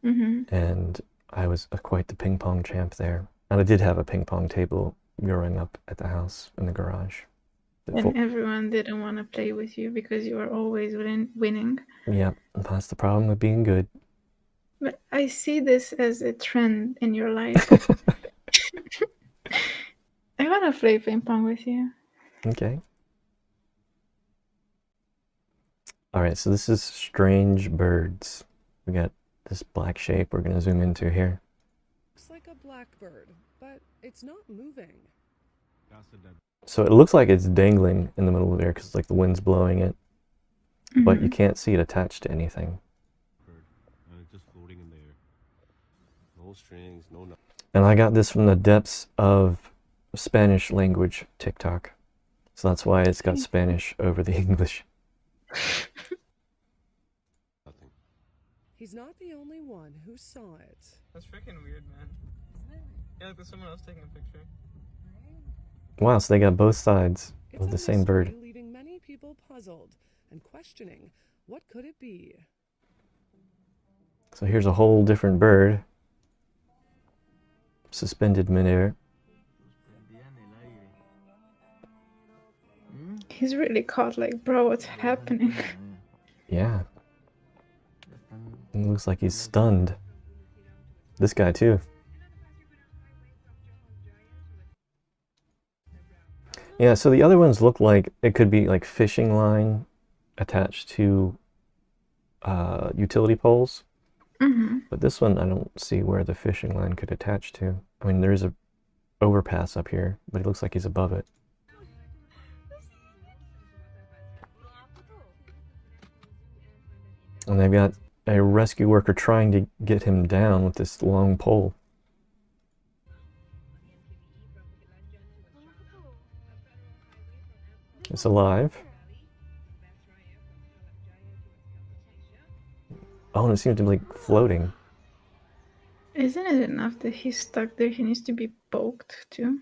and I was quite the ping pong champ there. And I did have a ping pong table growing up at the house in the garage. And everyone didn't want to play with you because you were always winning. Yeah, that's the problem with being good. But I see this as a trend in your life. I want to play ping pong with you. Okay. All right, so this is strange birds. We got this black shape we're going to zoom into here. Looks like a blackbird, but it's not moving. So it looks like it's dangling in the middle of the air because like the wind's blowing it, but you can't see it attached to anything. Just floating in the air. No strings, no nothing. And I got this from the depths of Spanish language TikTok. So that's why it's got Spanish over the English. Nothing. He's not the only one who saw it. That's freaking weird, man. Yeah, like there's someone else taking a picture. Wow, so they got both sides It's of a the same bird. mystery, leaving many people puzzled and questioning what could it be. So here's a whole different bird suspended midair. He's really caught, like, bro, what's happening? Yeah. It looks like he's stunned. This guy too. Yeah, so the other ones look like it could be like fishing line attached to utility poles. But this one, I don't see where the fishing line could attach to. I mean, there is a overpass up here, but it looks like he's above it. And they've got a rescue worker trying to get him down with this long pole. It's alive. Oh, and it seems to be like floating. Isn't it enough that he's stuck there? He needs to be poked too.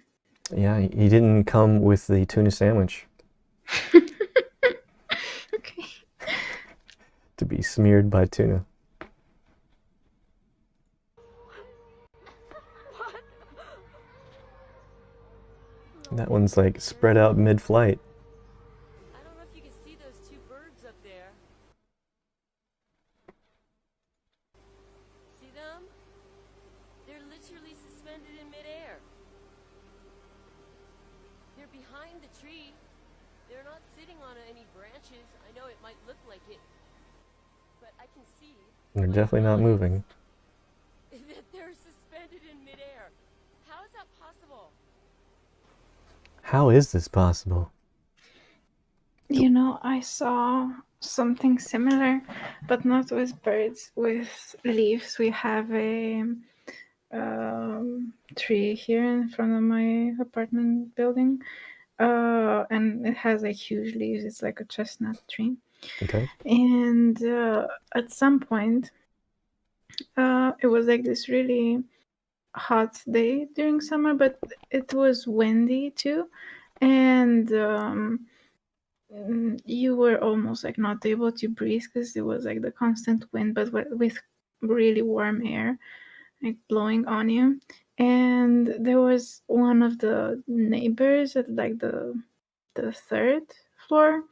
Yeah, he didn't come with the tuna sandwich. Okay. To be smeared by tuna. That one's like spread out mid-flight. I don't know if you can see those two birds up there. See them? They're literally suspended in midair. They're behind the tree. They're not sitting on any branches. I know it might look like it, but I can see. They're definitely not moving. That they're suspended in midair. How is that possible? How is this possible? You know, I saw something similar, but not with birds, with leaves. We have a tree here in front of my apartment building, and it has like huge leaves. It's like a chestnut tree. Okay. And at some point, It was like this really hot day during summer, but it was windy too, and you were almost like not able to breathe because it was like the constant wind, but with really warm air like blowing on you. And there was one of the neighbors at like the third floor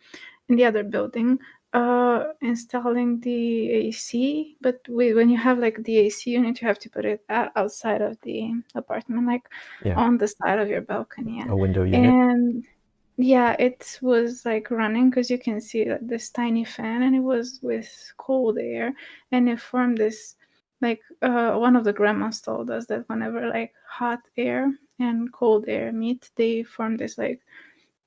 in the other building installing the AC, but when you have like the AC unit, you have to put it outside of the apartment, like Yeah. on the side of your balcony. A window unit. And yeah, it was like running because you can see like, this tiny fan, and it was with cold air, and it formed this like one of the grandmas told us that whenever like hot air and cold air meet, they form this like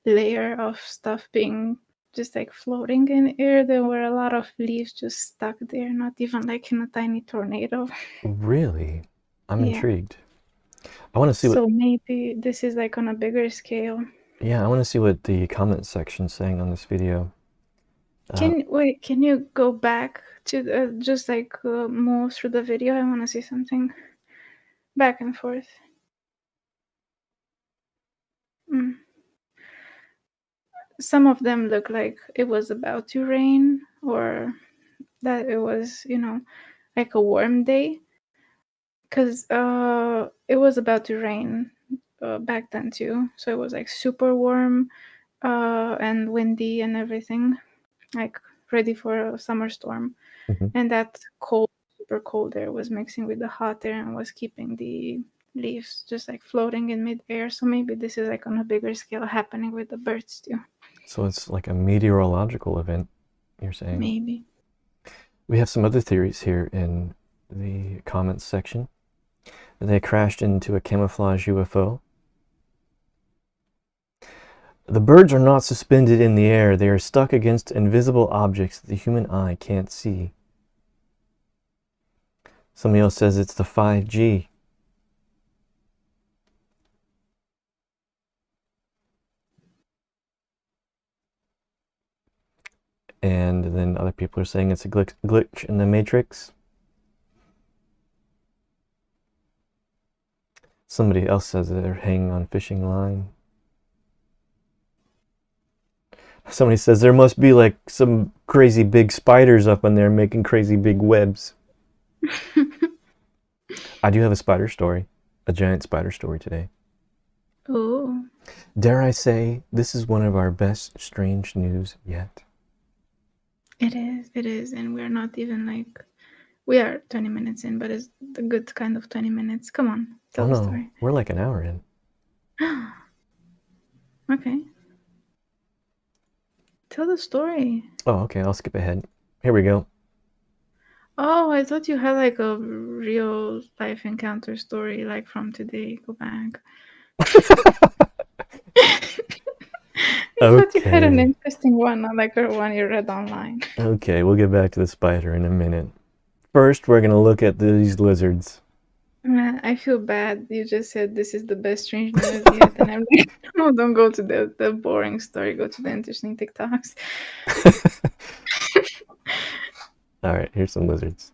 layer of stuff being just like floating in air. There were a lot of leaves just stuck there, not even like in a tiny tornado. Really? I'm Yeah. intrigued. I want to see So what. maybe this is like on a bigger scale. Yeah, I want to see what the comment section's saying on this video. Can you go back to just like move through the video? I want to see something back and forth. Some of them look like it was about to rain, or that it was, like a warm day, because it was about to rain back then too. So it was like super warm and windy and everything, like ready for a summer storm. And that cold, super cold air was mixing with the hot air and was keeping the leaves just like floating in midair. So maybe this is like on a bigger scale happening with the birds too. So it's like a meteorological event, you're saying? Maybe. We have some other theories here in the comments section. They crashed into a camouflage UFO. The birds are not suspended in the air. They are stuck against invisible objects that the human eye can't see. Somebody else says it's the 5G. And then other people are saying it's a glitch in the Matrix. Somebody else says they're hanging on fishing line. Somebody says there must be like some crazy big spiders up in there making crazy big webs. I do have a spider story, a giant spider story today. Oh. Dare I say, this is one of our best strange news yet. It is, and we're not even like, we are 20 minutes in, but it's the good kind of 20 minutes. Come on, tell the story. We're like an hour in. Okay. Tell the story. Oh, okay, I'll skip ahead. Here we go. Oh, I thought you had like a real life encounter story, like from today. Go back. I thought you had an interesting one, not like a one you read online. Okay, we'll get back to the spider in a minute. First, we're going to look at these lizards. Man, I feel bad. You just said this is the best strange news yet, and I'm like, no, don't go to the boring story. Go to the interesting TikToks. All right, here's some lizards.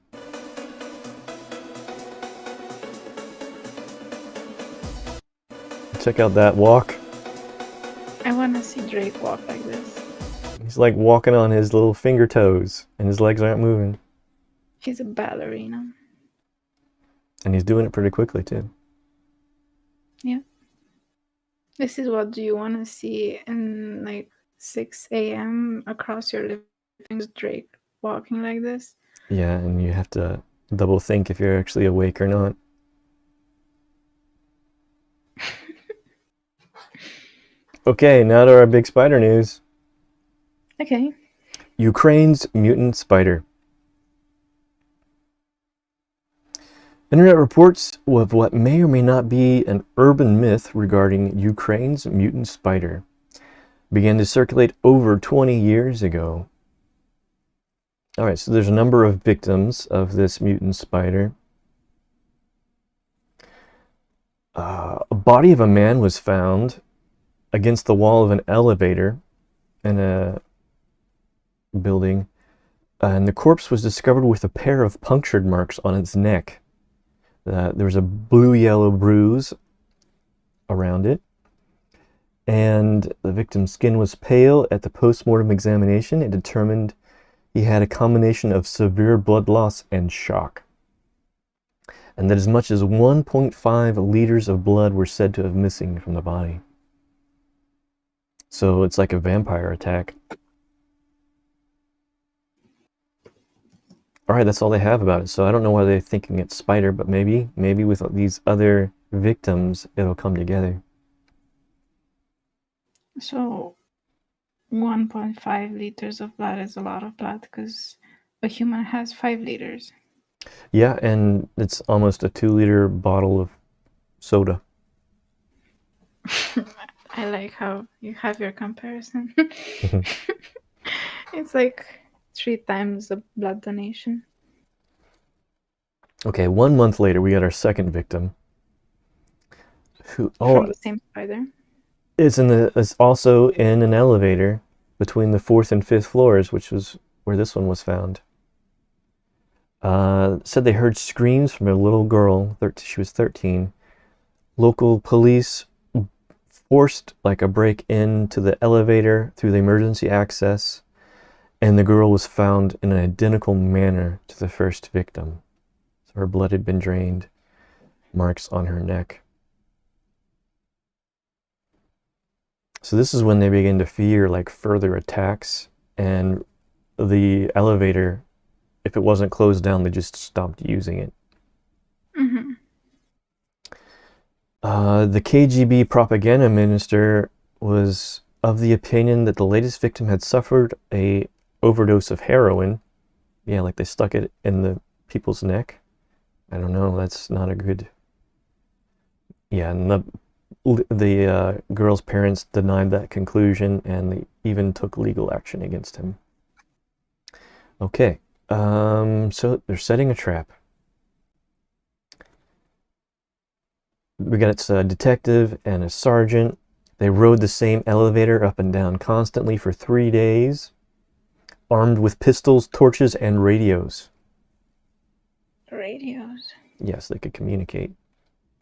Check out that walk. I want to see Drake walk like this. He's like walking on his little finger toes, and his legs aren't moving. He's a ballerina. And he's doing it pretty quickly, too. Yeah. This is what do you want to see in like 6 a.m. across your living room, Drake walking like this? Yeah, and you have to double think if you're actually awake or not. Okay, now to our big spider news. Okay. Ukraine's mutant spider. Internet reports of what may or may not be an urban myth regarding Ukraine's mutant spider began to circulate over 20 years ago. Alright, so there's a number of victims of this mutant spider. A body of a man was found against the wall of an elevator in a building And the corpse was discovered with a pair of punctured marks on its neck. There was a blue-yellow bruise around it. And the victim's skin was pale. At the post-mortem examination, it determined he had a combination of severe blood loss and shock. And that as much as 1.5 liters of blood were said to have missing from the body. So it's like a vampire attack. Alright, that's all they have about it. So I don't know why they're thinking it's spider, but maybe with these other victims, it'll come together. So 1.5 liters of blood is a lot of blood because a human has 5 liters. Yeah, and it's almost a 2-liter bottle of soda. I like how you have your comparison. It's like 3 times the blood donation. Okay, 1 month later, we got our second victim. From the same spider. It's also in an elevator between the 4th and 5th floors, which was where this one was found. Said they heard screams from a little girl. She was 13. Local police forced like a break into the elevator through the emergency access, and the girl was found in an identical manner to the first victim. So her blood had been drained, marks on her neck. So this is when they begin to fear like further attacks, and the elevator, if it wasn't closed down, they just stopped using it. Mm-hmm. The KGB propaganda minister was of the opinion that the latest victim had suffered a overdose of heroin. Yeah, like they stuck it in the people's neck. I don't know, that's not a good... Yeah, and the girl's parents denied that conclusion, and they even took legal action against him. Okay, so they're setting a trap. We got a detective and a sergeant. They rode the same elevator up and down constantly for 3 days, armed with pistols, torches, and radios. Radios? Yes, they could communicate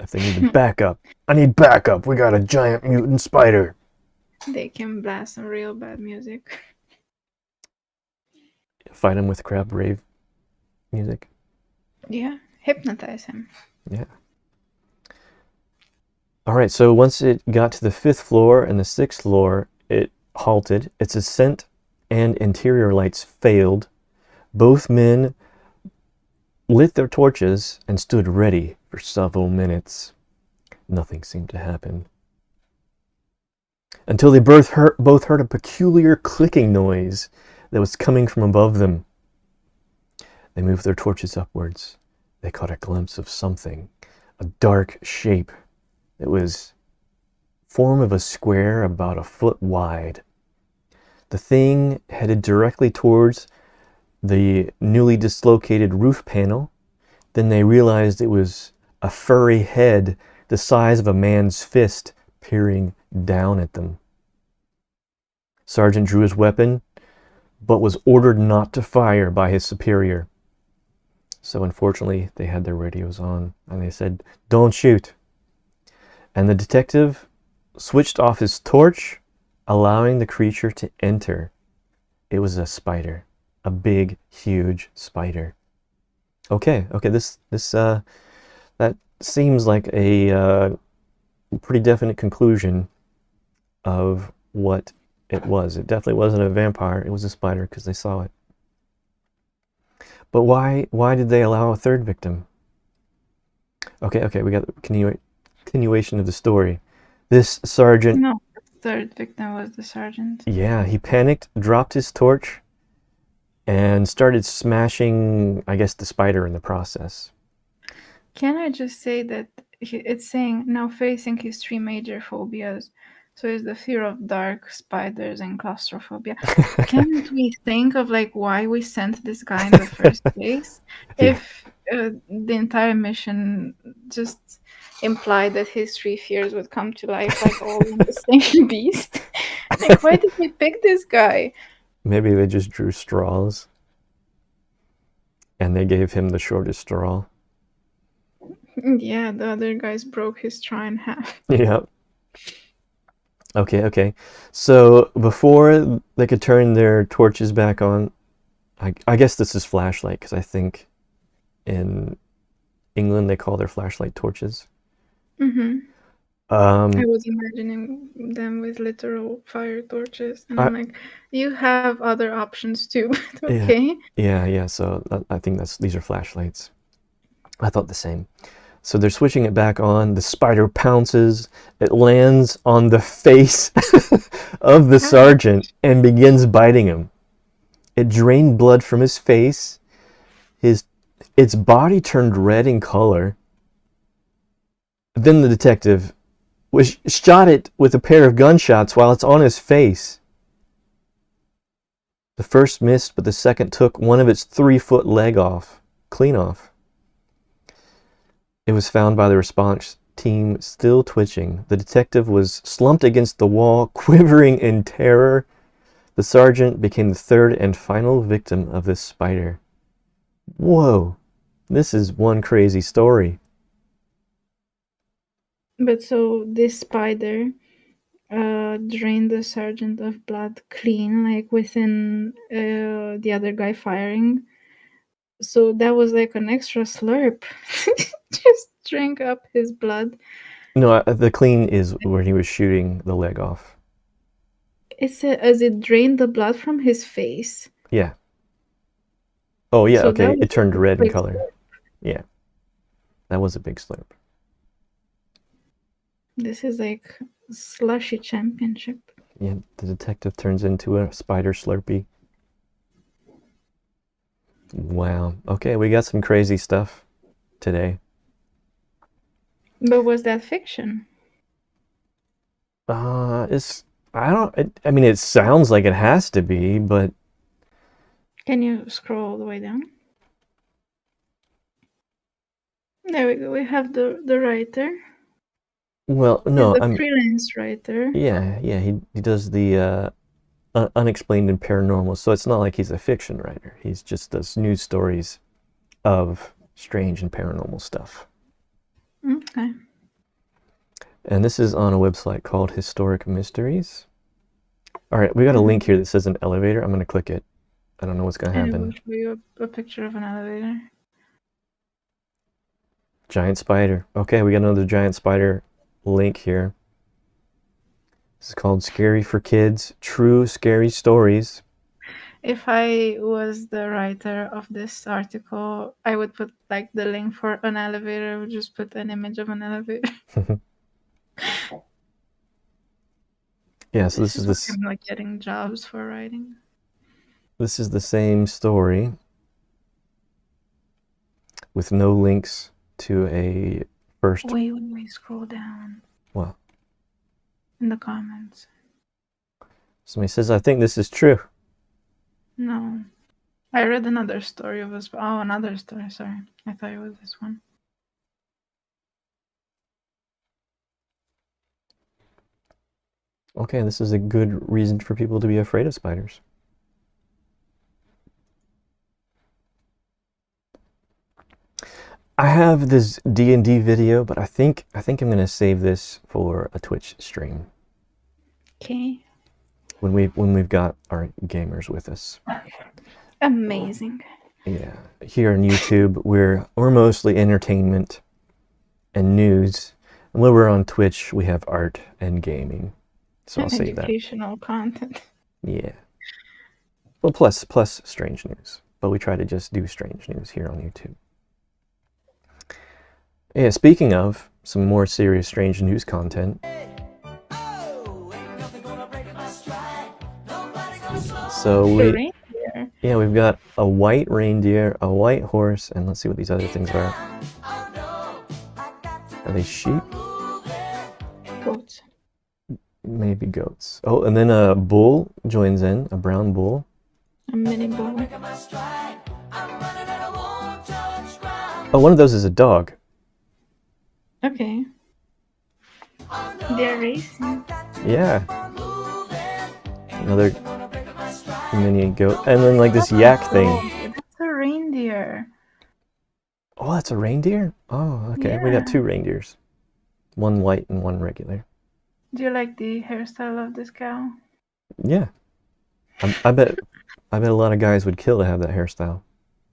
if they needed backup. I need backup. We got a giant mutant spider. They can blast some real bad music. Fight him with crab rave music. Yeah, hypnotize him. Yeah. All right, so once it got to the 5th floor and the 6th floor, it halted. Its ascent and interior lights failed. Both men lit their torches and stood ready for several minutes. Nothing seemed to happen. Until they both heard a peculiar clicking noise that was coming from above them. They moved their torches upwards. They caught a glimpse of something, a dark shape. It was form of a square about a foot wide. The thing headed directly towards the newly dislocated roof panel. Then they realized it was a furry head the size of a man's fist peering down at them. Sergeant drew his weapon, but was ordered not to fire by his superior. So unfortunately, they had their radios on, and they said, "Don't shoot." And the detective switched off his torch, allowing the creature to enter. It was a spider, a big, huge spider. Okay, that seems like a pretty definite conclusion of what it was. It definitely wasn't a vampire. It was a spider because they saw it. But why did they allow a third victim? Okay, we got the continuation of the story. This sergeant... No, the third victim was the sergeant. Yeah, he panicked, dropped his torch, and started smashing, I guess, the spider in the process. Can I just say that it's saying now facing his 3 major phobias. So it's the fear of dark, spiders, and claustrophobia. Can't we think of like why we sent this guy in the first place? Yeah. If the entire mission just implied that his 3 fears would come to life like all in the same beast. Like, why did we pick this guy? Maybe they just drew straws. and they gave him the shortest straw. Yeah, the other guys broke his straw in half. Yeah. Okay. So before they could turn their torches back on, I guess this is flashlight, because I think in England they call their flashlight torches. Mm-hmm. Um, I was imagining them with literal fire torches, and I- I'm like, you have other options too, but Yeah. okay. Yeah. So I think these are flashlights. I thought the same. So they're switching it back on. The spider pounces. It lands on the face of the sergeant and begins biting him. It drained blood from his face. Its body turned red in color. Then the detective shot it with a pair of gunshots while it's on his face. The first missed, but the second took one of its 3-foot leg off, clean off. It was found by the response team still twitching. The detective was slumped against the wall, quivering in terror. The sergeant became the third and final victim of this spider. Whoa, this is one crazy story. But so this spider drained the sergeant of blood clean, like within the other guy firing. So that was like an extra slurp. Just drank up his blood. No, the clean is where he was shooting the leg off. As it drained the blood from his face. Yeah. Oh, yeah, So okay. It turned red in big color. slurp. Yeah. That was a big slurp. This is like slushy championship. Yeah, the detective turns into a spider slurpee. Wow. Okay, we got some crazy stuff today. But was that fiction? I mean, it sounds like it has to be, but Can you scroll all the way down? There we go. We have the writer. well, He's no, the freelance writer. yeah, he does the unexplained and paranormal, so it's not like he's a fiction writer. He's just does news stories of strange and paranormal stuff. Okay. And this is on a website called Historic Mysteries. All right, we got a link here that says an elevator. I'm going to click it. I don't know what's going to And it will happen. show you a picture of an elevator. Giant spider. Okay, we got another giant spider link here. This is called Scary for Kids, True Scary Stories. If I was the writer of this article, I would put like the link for an elevator. I would just put an image of an elevator. Yeah, so this is this. I'm like getting jobs for writing. This is the same story with no links to a first. Wait, scroll down. What? In the comments. Somebody says, I think this is true. No. I read another story of us. Oh, another story. Sorry. I thought it was this one. Okay, this is a good reason for people to be afraid of spiders. I have this D&D video, but I think I'm gonna save this for a Twitch stream. Okay. When we've got our gamers with us. Amazing. Yeah. Here on YouTube, we're mostly entertainment and news. And when we're on Twitch, we have art and gaming. So I'll save that. Educational content. Yeah. Well, plus strange news. But we try to just do strange news here on YouTube. Yeah, speaking of some more serious strange news content. So yeah, we've got a white reindeer, a white horse, and let's see what these other things are. Are they sheep? Goats. Maybe goats. Oh, and then a bull joins in, a brown bull. A mini bull. Oh, one of those is a dog. Okay. They're racing. Yeah. Another mini goat. And then like this yak thing. That's a reindeer. reindeer. Oh, that's a reindeer? Oh, okay. We got Yeah. 2 reindeers. One white and one regular. Do you like the hairstyle of this cow? Yeah. I bet a lot of guys would kill to have that hairstyle.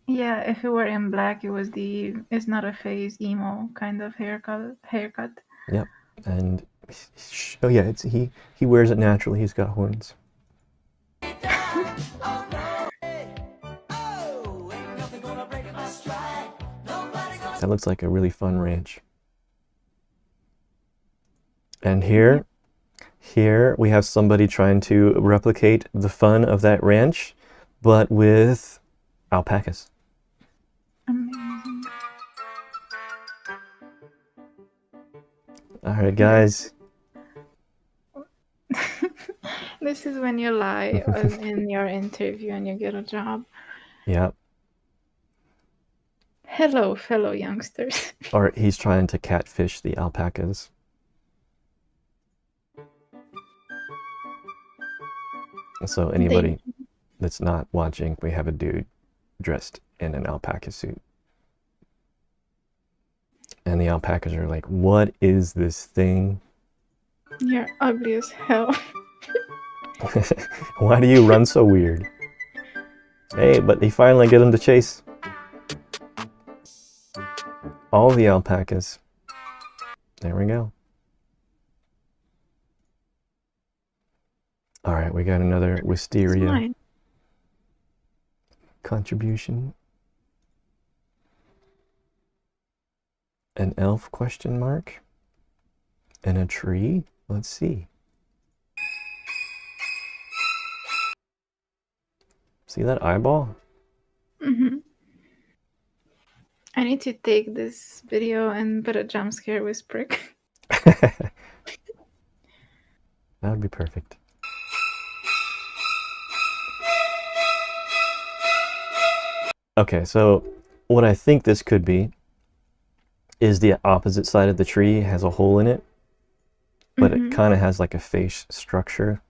Yeah, if it were in black, it's not a phase emo kind of haircut. Yep. And oh yeah, it's he wears it naturally. He's got horns. That looks like a really fun ranch. And here we have somebody trying to replicate the fun of that ranch, but with alpacas. Amazing. All right, guys. This is when you lie in your interview and you get a job. Yep. Hello, fellow youngsters. Or he's trying to catfish the alpacas. So anybody that's not watching, we have a dude dressed in an alpaca suit. And the alpacas are like, what is this thing? You're ugly as hell. Why do you run so weird? Hey, but they finally get him to chase all the alpacas. There we go. All right, we got another wisteria contribution. An elf question mark? And a tree? Let's see. See that eyeball? Mm-hmm. I need to take this video and put a jump scare with Prick. That would be perfect. Okay, so what I think this could be is the opposite side of the tree has a hole in it, but it kind of has like a face structure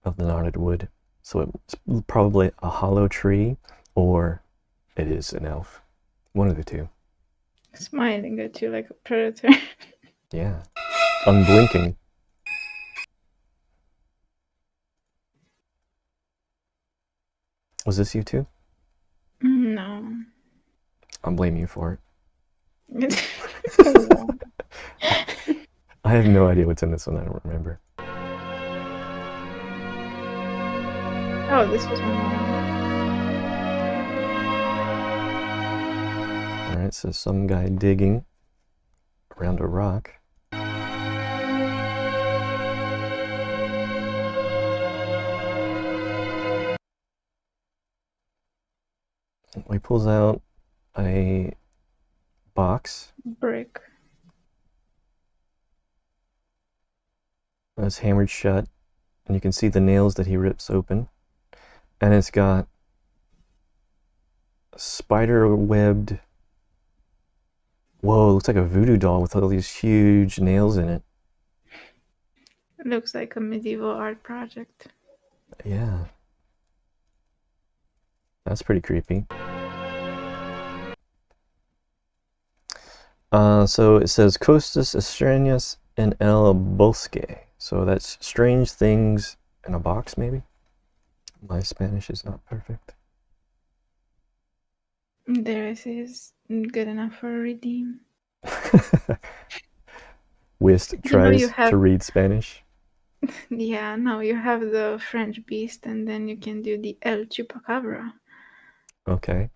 of the knotted wood. So it's probably a hollow tree, or it is an elf. One of the two. Smiling at you like a predator. Yeah. Unblinking. Was this you too? No. I'll blame you for it. I have no idea what's in this one. I don't remember. Oh, this was my mom. Alright, so some guy digging around a rock. He pulls out a box. Brick. It's hammered shut, and you can see the nails that he rips open. And it's got spider-webbed... Whoa, it looks like a voodoo doll with all these huge nails in it. It looks like a medieval art project. Yeah. That's pretty creepy. So it says Costas Extrañas en el Bosque. So that's strange things in a box, maybe? My Spanish is not perfect. There it is. Good enough for a redeem. Whist tries to read Spanish. Yeah, now you have the French beast, and then you can do the El Chupacabra. Okay.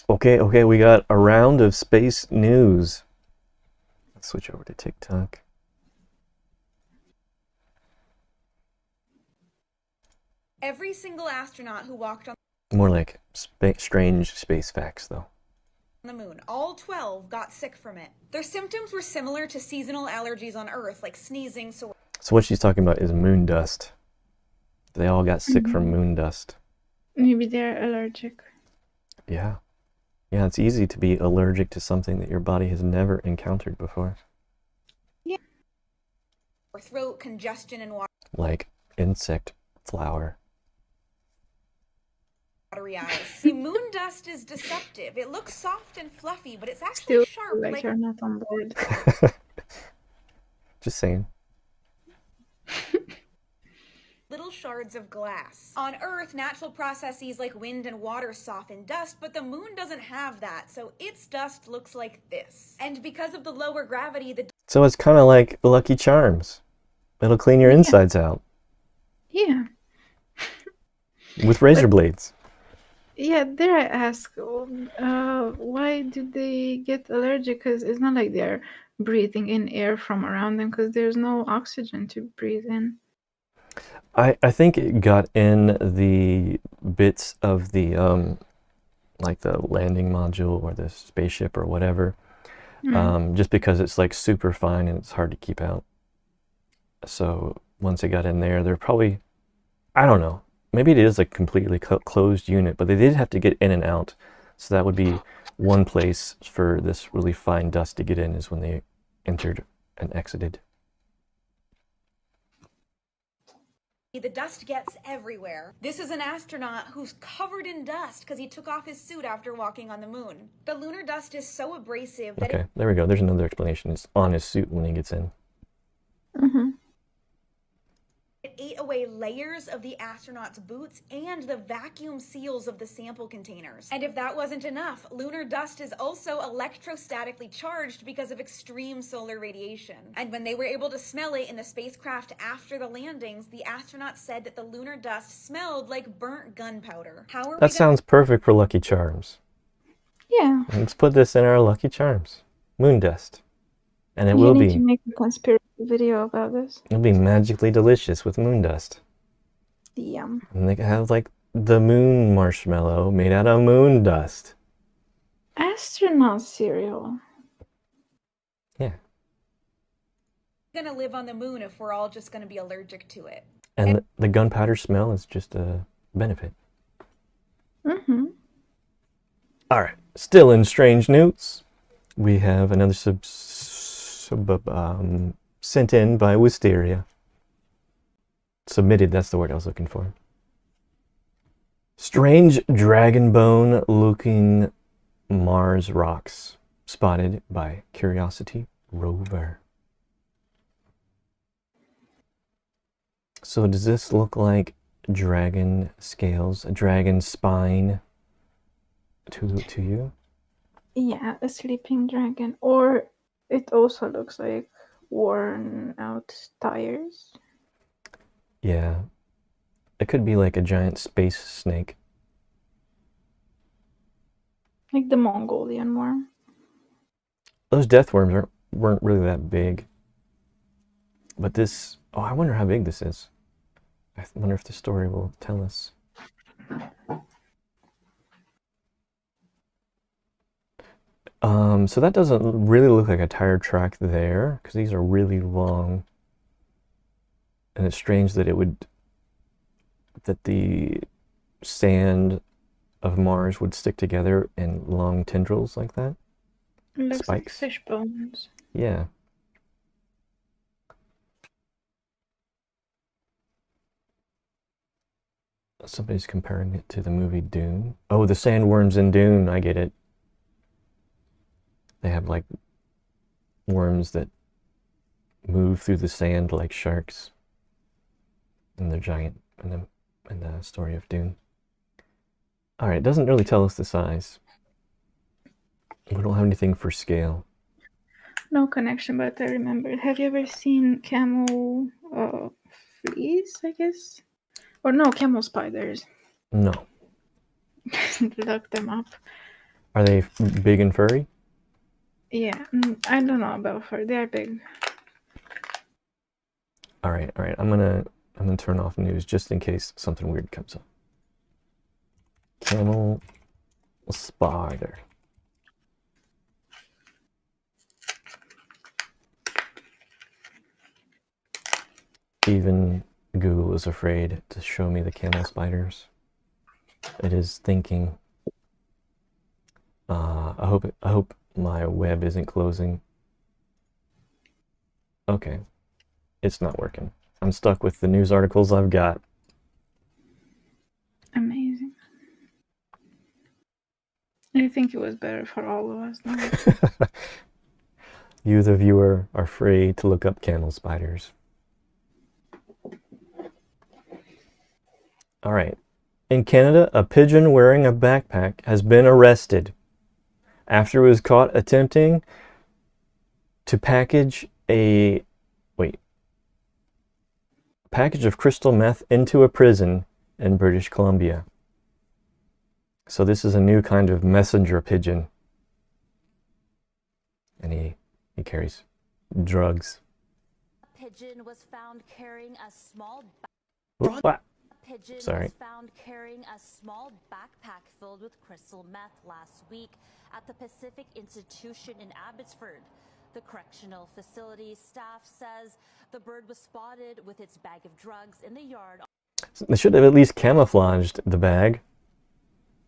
Okay, we got a round of space news. Let's switch over to TikTok. Every single astronaut who walked on More like strange space facts, though. the moon, all 12 got sick from it. Their symptoms were similar to seasonal allergies on Earth, like sneezing, So what she's talking about is moon dust. They all got sick from moon dust. Maybe they're allergic. Yeah. Yeah, it's easy to be allergic to something that your body has never encountered before. Yeah. Or throat congestion and water. Like insect flour. watery eyes. See, moon dust is deceptive. It looks soft and fluffy, but it's actually Still sharp, like you're not on board. Just saying. little shards of glass. On Earth, natural processes like wind and water soften dust, but the moon doesn't have that, so its dust looks like this. And because of the lower gravity, the So it's kind of like Lucky Charms. It'll clean your insides out. Yeah. With razor blades. Yeah, there I ask, why do they get allergic? Because it's not like they're breathing in air from around them, because there's no oxygen to breathe in. I think it got in the bits of the like the landing module or the spaceship or whatever, just because it's like super fine and it's hard to keep out. So once it got in there, they're probably, I don't know, maybe it is a completely closed unit, but they did have to get in and out. So that would be one place for this really fine dust to get in, is when they entered and exited. The dust gets everywhere. This is an astronaut who's covered in dust because he took off his suit after walking on the moon. The lunar dust is so abrasive that Okay, there we go. There's another explanation. It's on his suit when he gets in. it ate away layers of the astronaut's boots and the vacuum seals of the sample containers. And if that wasn't enough, lunar dust is also electrostatically charged because of extreme solar radiation. And when they were able to smell it in the spacecraft after the landings, the astronauts said that the lunar dust smelled like burnt gunpowder. That sounds perfect for Lucky Charms. Yeah. Let's put this in our Lucky Charms. Moon dust. And it You will need be. to make a conspiracy video about this. It'll be magically delicious with moon dust. Yum. And they have like the moon marshmallow made out of moon dust. Astronaut cereal. Yeah. Gonna live on the moon if we're all just gonna be allergic to it. And the gunpowder smell is just a benefit. Mm-hmm. All right. Still in strange news, we have another sent in by Wisteria. Submitted, that's the word I was looking for. Strange dragon bone looking Mars rocks spotted by Curiosity rover. So does this look like dragon scales, a dragon spine to you? Yeah, a sleeping dragon. Or it also looks like worn out tires. Yeah. It could be like a giant space snake. Like the Mongolian worm. Those death worms weren't really that big. But this, oh, I wonder how big this is. I wonder if the story will tell us. So that doesn't really look like a tire track there, because these are really long. And it's strange that that the sand of Mars would stick together in long tendrils like that. It looks like Spikes. fish bones. Yeah. Somebody's comparing it to the movie Dune. Oh, the sandworms in Dune, I get it. They have like worms that move through the sand like sharks. And they're giant in the story of Dune. Alright, it doesn't really tell us the size. We don't have anything for scale. No connection, but I remember. Have you ever seen camel fleas, I guess? Or no, camel spiders. No. Look them up. Are they big and furry? Yeah, I don't know about fur. They are big. Alright. I'm gonna turn off news just in case something weird comes up. Camel spider. Even Google is afraid to show me the camel spiders. It is thinking. I hope my web isn't closing. Okay. It's not working. I'm stuck with the news articles I've got. Amazing. I think it was better for all of us now. You, the viewer, are free to look up camel spiders. All right. In Canada, a pigeon wearing a backpack has been arrested after it was caught attempting to package a package of crystal meth into a prison in British Columbia. So this is a new kind of messenger pigeon. And he carries drugs. A pigeon was found carrying a small Sorry. was found carrying a small backpack filled with crystal meth last week at the Pacific Institution in Abbotsford. The correctional facility staff says the bird was spotted with its bag of drugs in the yard. So they should have at least camouflaged the bag.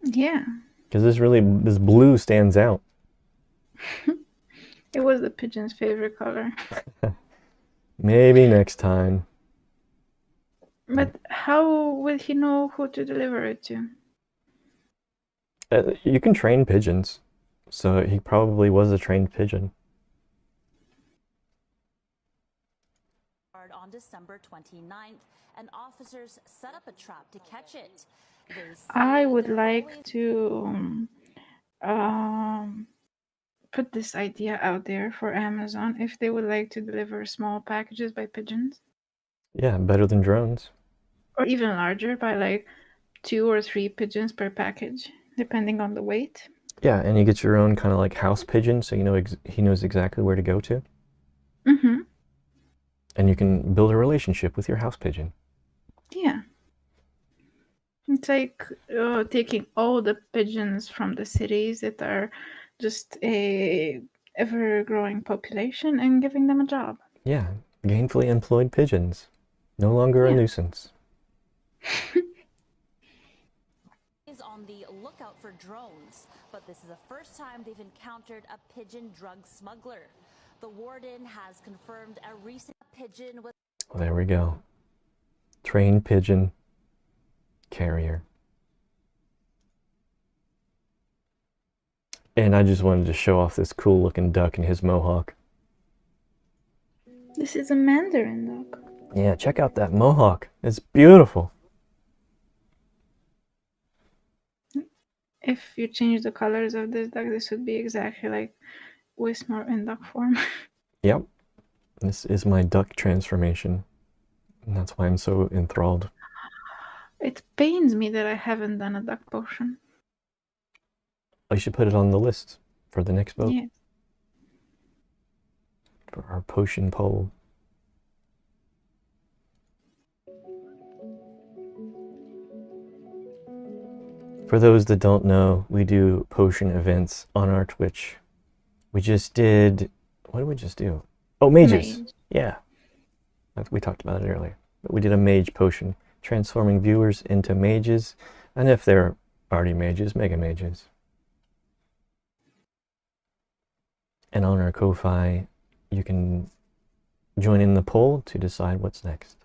Yeah. Because this blue stands out. It was the pigeon's favorite color. Maybe next time. But how would he know who to deliver it to? You can train pigeons. So he probably was a trained pigeon. On December 29th, and officers set up a trap to catch it. I would like to put this idea out there for Amazon if they would like to deliver small packages by pigeons. Yeah, better than drones. Or even larger, by like 2 or 3 pigeons per package, depending on the weight. Yeah, and you get your own kind of like house pigeon, so you know he knows exactly where to go to. Mm-hmm. And you can build a relationship with your house pigeon. Yeah. It's like taking all the pigeons from the cities that are just a ever-growing population and giving them a job. Yeah, gainfully employed pigeons. No longer a nuisance. Is on the lookout for drones, but this is the first time they've encountered a pigeon drug smuggler. The warden has confirmed a recent pigeon was... There we go. Trained pigeon carrier. And I just wanted to show off this cool looking duck and his mohawk. This is a mandarin duck. Yeah, check out that mohawk. It's beautiful. If you change the colors of this duck, this would be exactly like Wismore in duck form. Yep. This is my duck transformation. And that's why I'm so enthralled. It pains me that I haven't done a duck potion. I should put it on the list for the next boat. Yeah. For our potion poll. For those that don't know, we do potion events on our Twitch. We just did... What did we just do? Oh, mages. Mage. Yeah. We talked about it earlier. But we did a mage potion, transforming viewers into mages, and if they're already mages, mega mages. And on our Ko-Fi, you can join in the poll to decide what's next.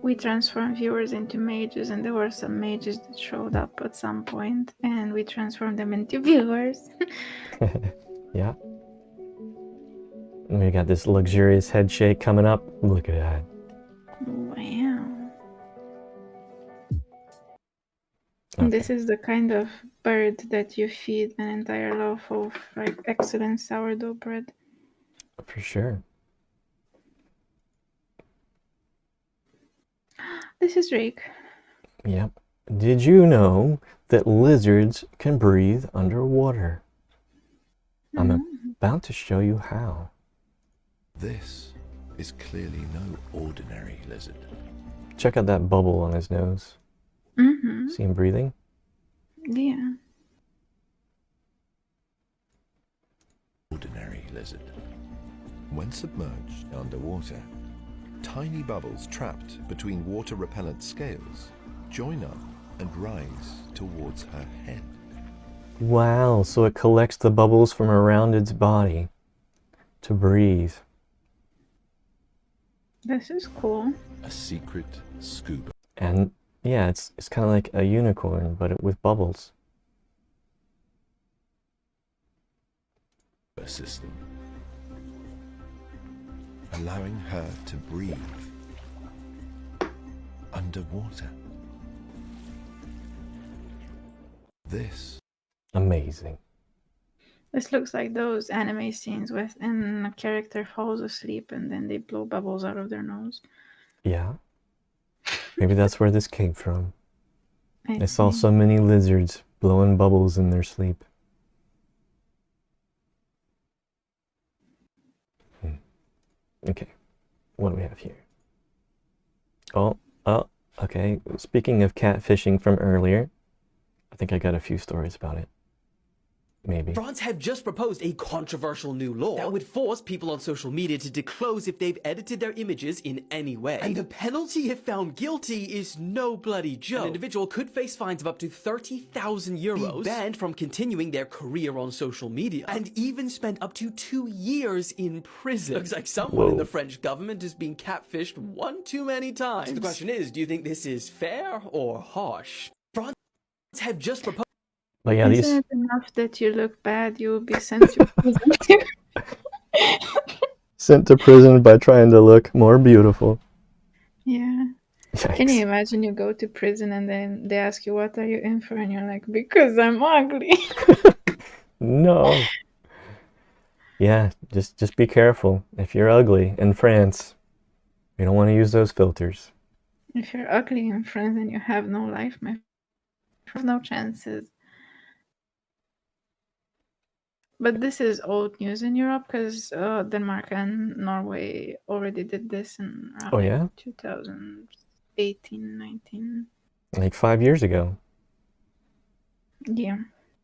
We transformed viewers into mages, and there were some mages that showed up at some point, and we transformed them into viewers. Yeah. And we got this luxurious head shake coming up. Look at that. Wow. Okay. This is the kind of bird that you feed an entire loaf of like excellent sourdough bread. For sure. This is Drake. Yep. Did you know that lizards can breathe underwater? I'm about to show you how. This is clearly no ordinary lizard. Check out that bubble on his nose. Mm-hmm. See him breathing? Yeah. Ordinary lizard. When submerged underwater, tiny bubbles trapped between water-repellent scales join up and rise towards her head. Wow, so it collects the bubbles from around its body to breathe. This is cool. A secret scuba. And yeah, it's kind of like a unicorn, but with bubbles. system, allowing her to breathe underwater. This Amazing. This looks like those anime scenes when a character falls asleep and then they blow bubbles out of their nose. Yeah. Maybe that's where this came from. I I saw see. so many lizards blowing bubbles in their sleep. Okay, what do we have here? Oh, okay. Speaking of catfishing from earlier, I think I got a few stories about it. Maybe. France have just proposed a controversial new law that would force people on social media to disclose if they've edited their images in any way. And the penalty if found guilty is no bloody joke. An individual could face fines of up to 30,000 euros, be banned from continuing their career on social media, and even spend up to 2 years in prison. Looks like someone in the French government is being catfished one too many times. So the question is, do you think this is fair or harsh? France have just proposed... But yeah, Isn't it enough that you look bad, you will be sent to prison? Sent to prison by trying to look more beautiful. Yeah. Yikes. Can you imagine you go to prison and then they ask you, what are you in for? And you're like, because I'm ugly. No. Yeah, just be careful. If you're ugly in France, you don't want to use those filters. If you're ugly in France and you have no life, you have no chances. But this is old news in Europe because Denmark and Norway already did this in around 2018, 19. Like 5 years ago. Yeah.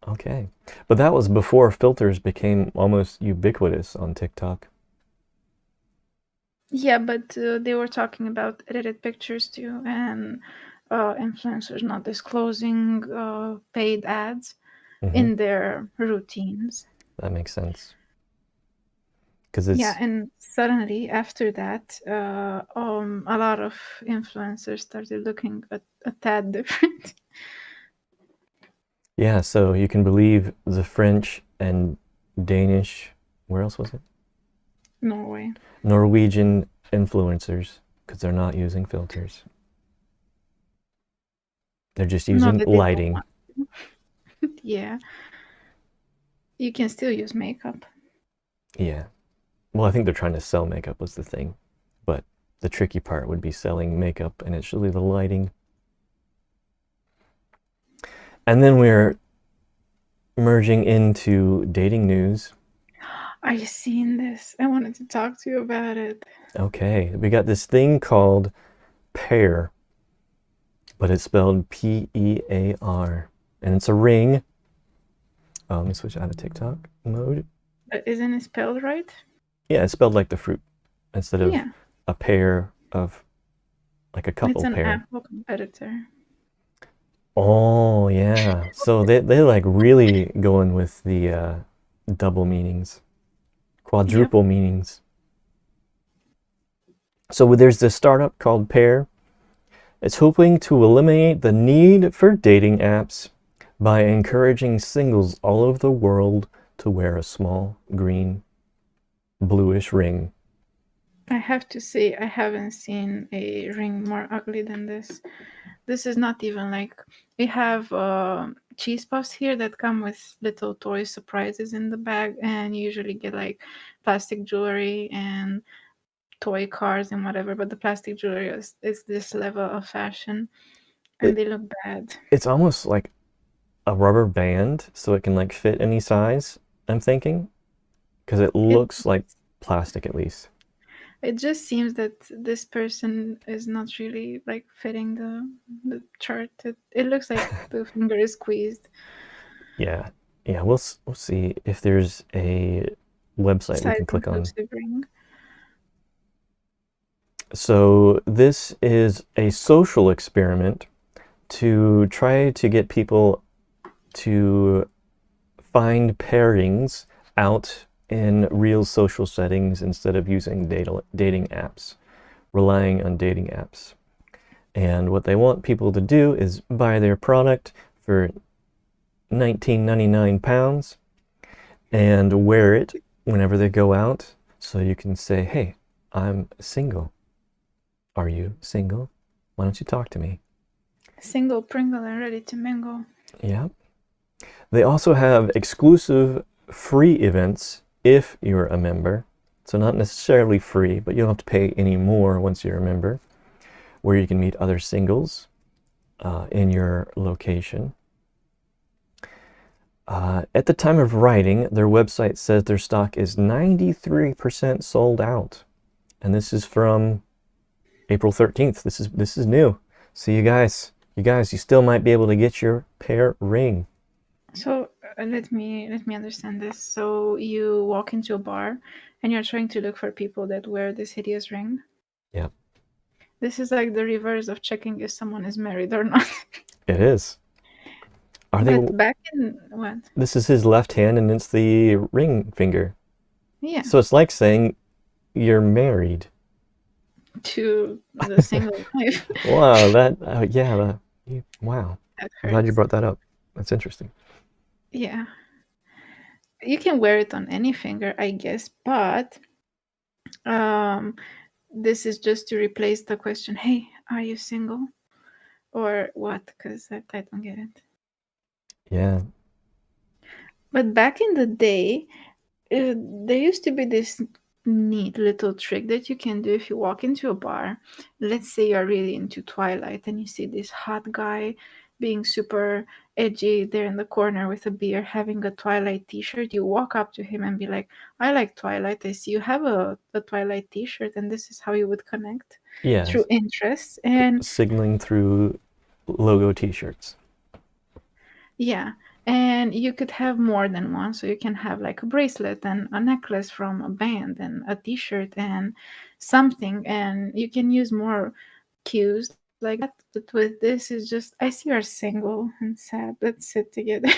Okay. But that was before filters became almost ubiquitous on TikTok. Yeah, but they were talking about edited pictures too, and influencers not disclosing paid ads in their routines. That makes sense. Because it's... Yeah, and suddenly after that, a lot of influencers started looking a tad different. Yeah, so you can believe the French and Danish, where else was it? Norway. Norwegian influencers, because they're not using filters. They're just using lighting. Yeah. You can still use makeup. Yeah. Well, I think they're trying to sell makeup was the thing. But the tricky part would be selling makeup, and it's really the lighting. And then we're merging into dating news. Are you seeing this? I wanted to talk to you about it. Okay, we got this thing called Pair, but it's spelled P-E-A-R, and it's a ring. Let me switch out of TikTok mode. But isn't it spelled right? Yeah, it's spelled like the fruit instead of a pair of, like a couple pair. It's an pair. Apple competitor. Oh, yeah. So they're like really going with the double meanings, quadruple meanings. So there's this startup called Pair. It's hoping to eliminate the need for dating apps by encouraging singles all over the world to wear a small green bluish ring. I have to say, I haven't seen a ring more ugly than this. This is not even like... We have cheese puffs here that come with little toy surprises in the bag, and you usually get like plastic jewelry and toy cars and whatever, but the plastic jewelry is this level of fashion, and they look bad. It's almost like a rubber band, so it can like fit any size, I'm thinking, because it looks like plastic at least. It just seems that this person is not really like fitting the chart. It looks like the finger is squeezed. Yeah, we'll see if there's a website we can click on. So this is a social experiment to try to get people to find pairings out in real social settings instead of using dating apps, relying on dating apps. And what they want people to do is buy their product for £19.99 and wear it whenever they go out. So you can say, hey, I'm single. Are you single? Why don't you talk to me? Single Pringle and ready to mingle. Yeah. They also have exclusive free events if you're a member. So not necessarily free, but you don't have to pay any more once you're a member, where you can meet other singles in your location. At the time of writing, their website says their stock is 93% sold out. And this is from April 13th. This is new. So you guys, you still might be able to get your pair ring. So let me understand this. So you walk into a bar and you're trying to look for people that wear this hideous ring. Yeah. This is like the reverse of checking if someone is married or not. It is. Are they? But back in what? This is his left hand and it's the ring finger. Yeah. So it's like saying you're married. To the single life. Wow, that yeah, wow. That I'm glad you hurts. brought that up. That's interesting. Yeah. You can wear it on any finger, I guess, but this is just to replace the question, hey, are you single? Or what? Because I don't get it. Yeah. But back in the day, there used to be this neat little trick that you can do if you walk into a bar. Let's say you're really into Twilight and you see this hot guy being super edgy there in the corner with a beer having a Twilight t-shirt. You walk up to him and be like, I like Twilight. I see you have a Twilight t-shirt, and this is how you would connect through interests. And signaling through logo t-shirts. yeah. And you could have more than one. So you can have like a bracelet and a necklace from a band and a t-shirt and something. And you can use more cues like that. But with this, is just, I see you're single and sad. Let's sit together.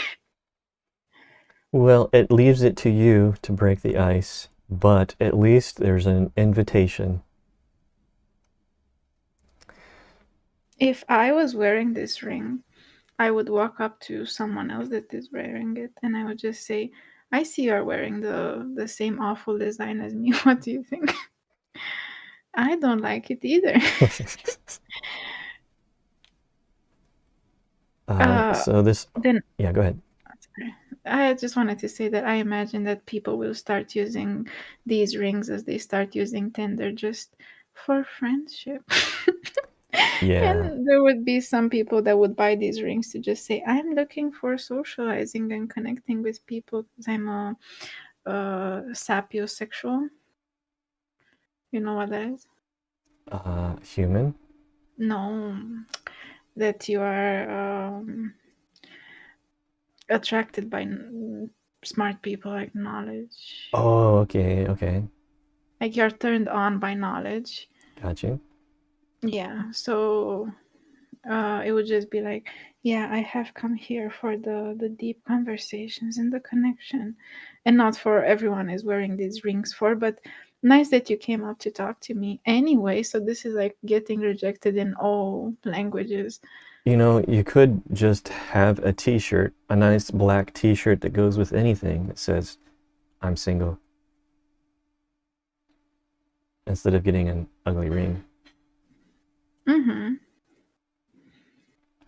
Well, it leaves it to you to break the ice, but at least there's an invitation. If I was wearing this ring, I would walk up to someone else that is wearing it and I would just say, I see you're wearing the same awful design as me. What do you think? I don't like it either. So this, then yeah, go ahead. I just wanted to say that I imagine that people will start using these rings as they start using Tinder just for friendship. Yeah. And there would be some people that would buy these rings to just say, I'm looking for socializing and connecting with people because I'm a sapiosexual. You know what that is? Human? No, that you are attracted by smart people, like knowledge. Oh, okay, okay. Like you're turned on by knowledge. Got you. Yeah, so it would just be like, yeah, I have come here for the deep conversations and the connection, and not for everyone is wearing these rings for, but nice that you came up to talk to me anyway. So this is like getting rejected in all languages. You know, you could just have a t-shirt, a nice black t-shirt that goes with anything that says, I'm single. Instead of getting an ugly ring. Mm-hmm.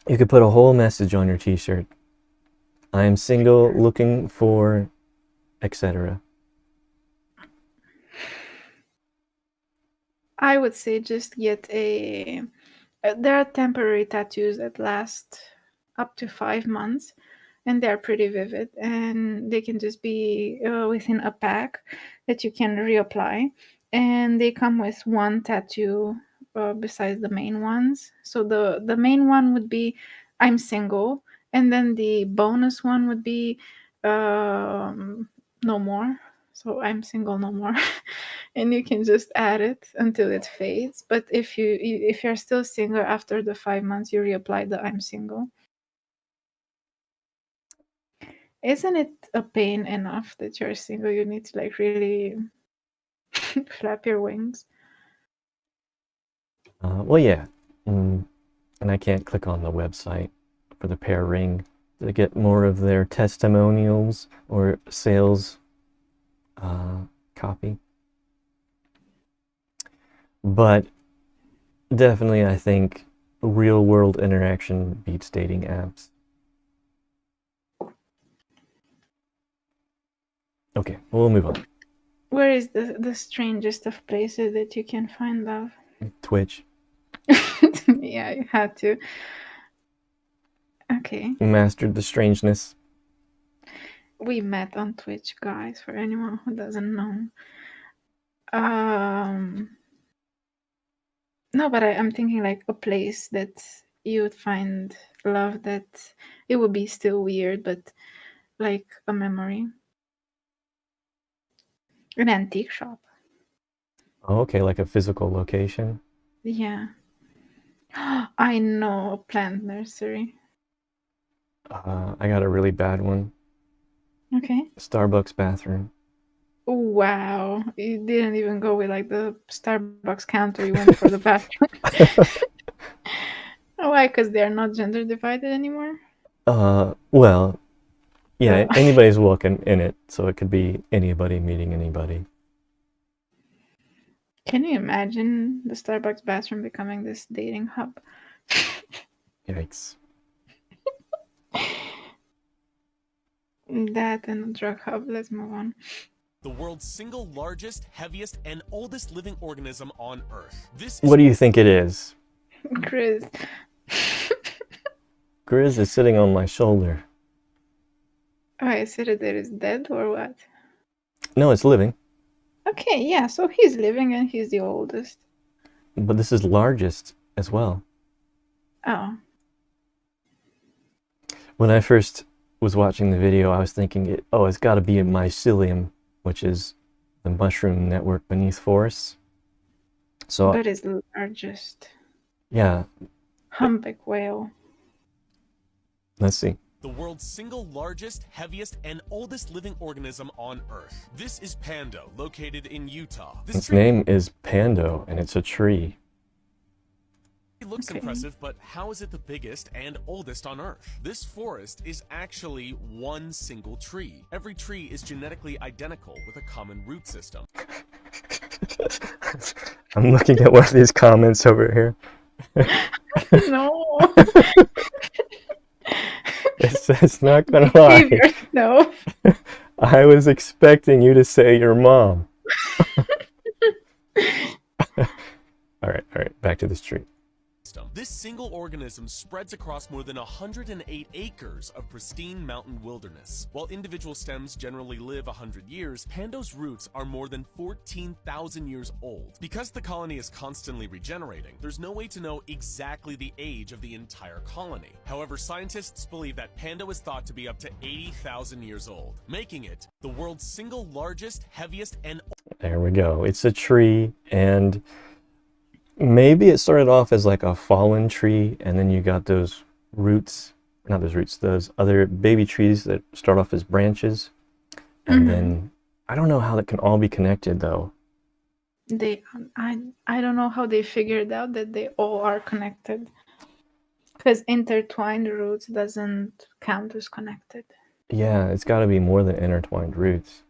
You could put a whole message on your t-shirt. I am single, looking for, etc. I would say just get a... there are temporary tattoos that last up to 5 months, and they're pretty vivid, and they can just be within a pack that you can reapply, and they come with one tattoo besides the main ones. So the main one would be I'm single, and then the bonus one would be no more. So I'm single no more. And you can just add it until it fades. But if you're still single after the 5 months, you reapply the I'm single. Isn't it a pain enough that you're single? You need to like really flap your wings. Well, yeah. And I can't click on the website for the pair ring to get more of their testimonials or sales copy. But definitely, I think real world interaction beats dating apps. Okay, we'll move on. Where is the strangest of places that you can find love? Twitch. Yeah, you had to. Okay. Mastered the strangeness. We met on Twitch, guys, for anyone who doesn't know. No, but I'm thinking like a place that you would find love, that it would be still weird, but like a memory. An antique shop. Oh, okay, like a physical location. Yeah. I know, a plant nursery. I got a really bad one. Okay. Starbucks bathroom. Wow. You didn't even go with like the Starbucks counter, you went for the bathroom. Why? Because they're not gender divided anymore? Well, yeah, anybody's welcome in it, so it could be anybody meeting anybody. Can you imagine the Starbucks bathroom becoming this dating hub? Yikes. That and a drug hub. Let's move on. The world's single largest, heaviest, and oldest living organism on Earth. What do you think it is? Grizz. Grizz is sitting on my shoulder. Oh, I said that is dead or what? No, it's living. Okay, yeah, so he's living and he's the oldest. But this is largest as well. Oh. When I first was watching the video, I was thinking, it's got to be a mycelium, which is the mushroom network beneath forests. So, but it's the largest. Yeah. Humpback whale. Let's see. The world's single largest, heaviest, and oldest living organism on Earth. This is Pando, located in Utah. Its name is Pando, and it's a tree. It looks impressive, but how is it the biggest and oldest on Earth? This forest is actually one single tree. Every tree is genetically identical with a common root system. I'm looking at one of these comments over here. No. It's not gonna lie. No. I was expecting you to say your mom. All right, back to this tree. This single organism spreads across more than 108 acres of pristine mountain wilderness. While individual stems generally live 100 years, Pando's roots are more than 14,000 years old. Because the colony is constantly regenerating, there's no way to know exactly the age of the entire colony. However, scientists believe that Pando is thought to be up to 80,000 years old, making it the world's single largest, heaviest, and... There we go. It's a tree, and maybe it started off as like a fallen tree, and then you got those roots, not those roots, those other baby trees that start off as branches. And then, I don't know how that can all be connected though. I don't know how they figured out that they all are connected. Because intertwined roots doesn't count as connected. Yeah, it's got to be more than intertwined roots.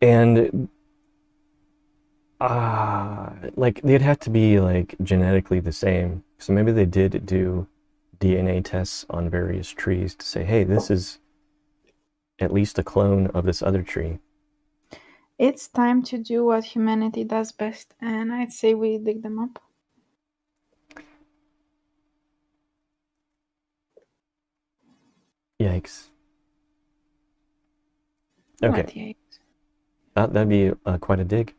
And like they'd have to be like genetically the same. So maybe they did do DNA tests on various trees to say, hey, this is at least a clone of this other tree. It's time to do what humanity does best, and I'd say we dig them up. Yikes. Okay. What yikes? That'd be quite a dig.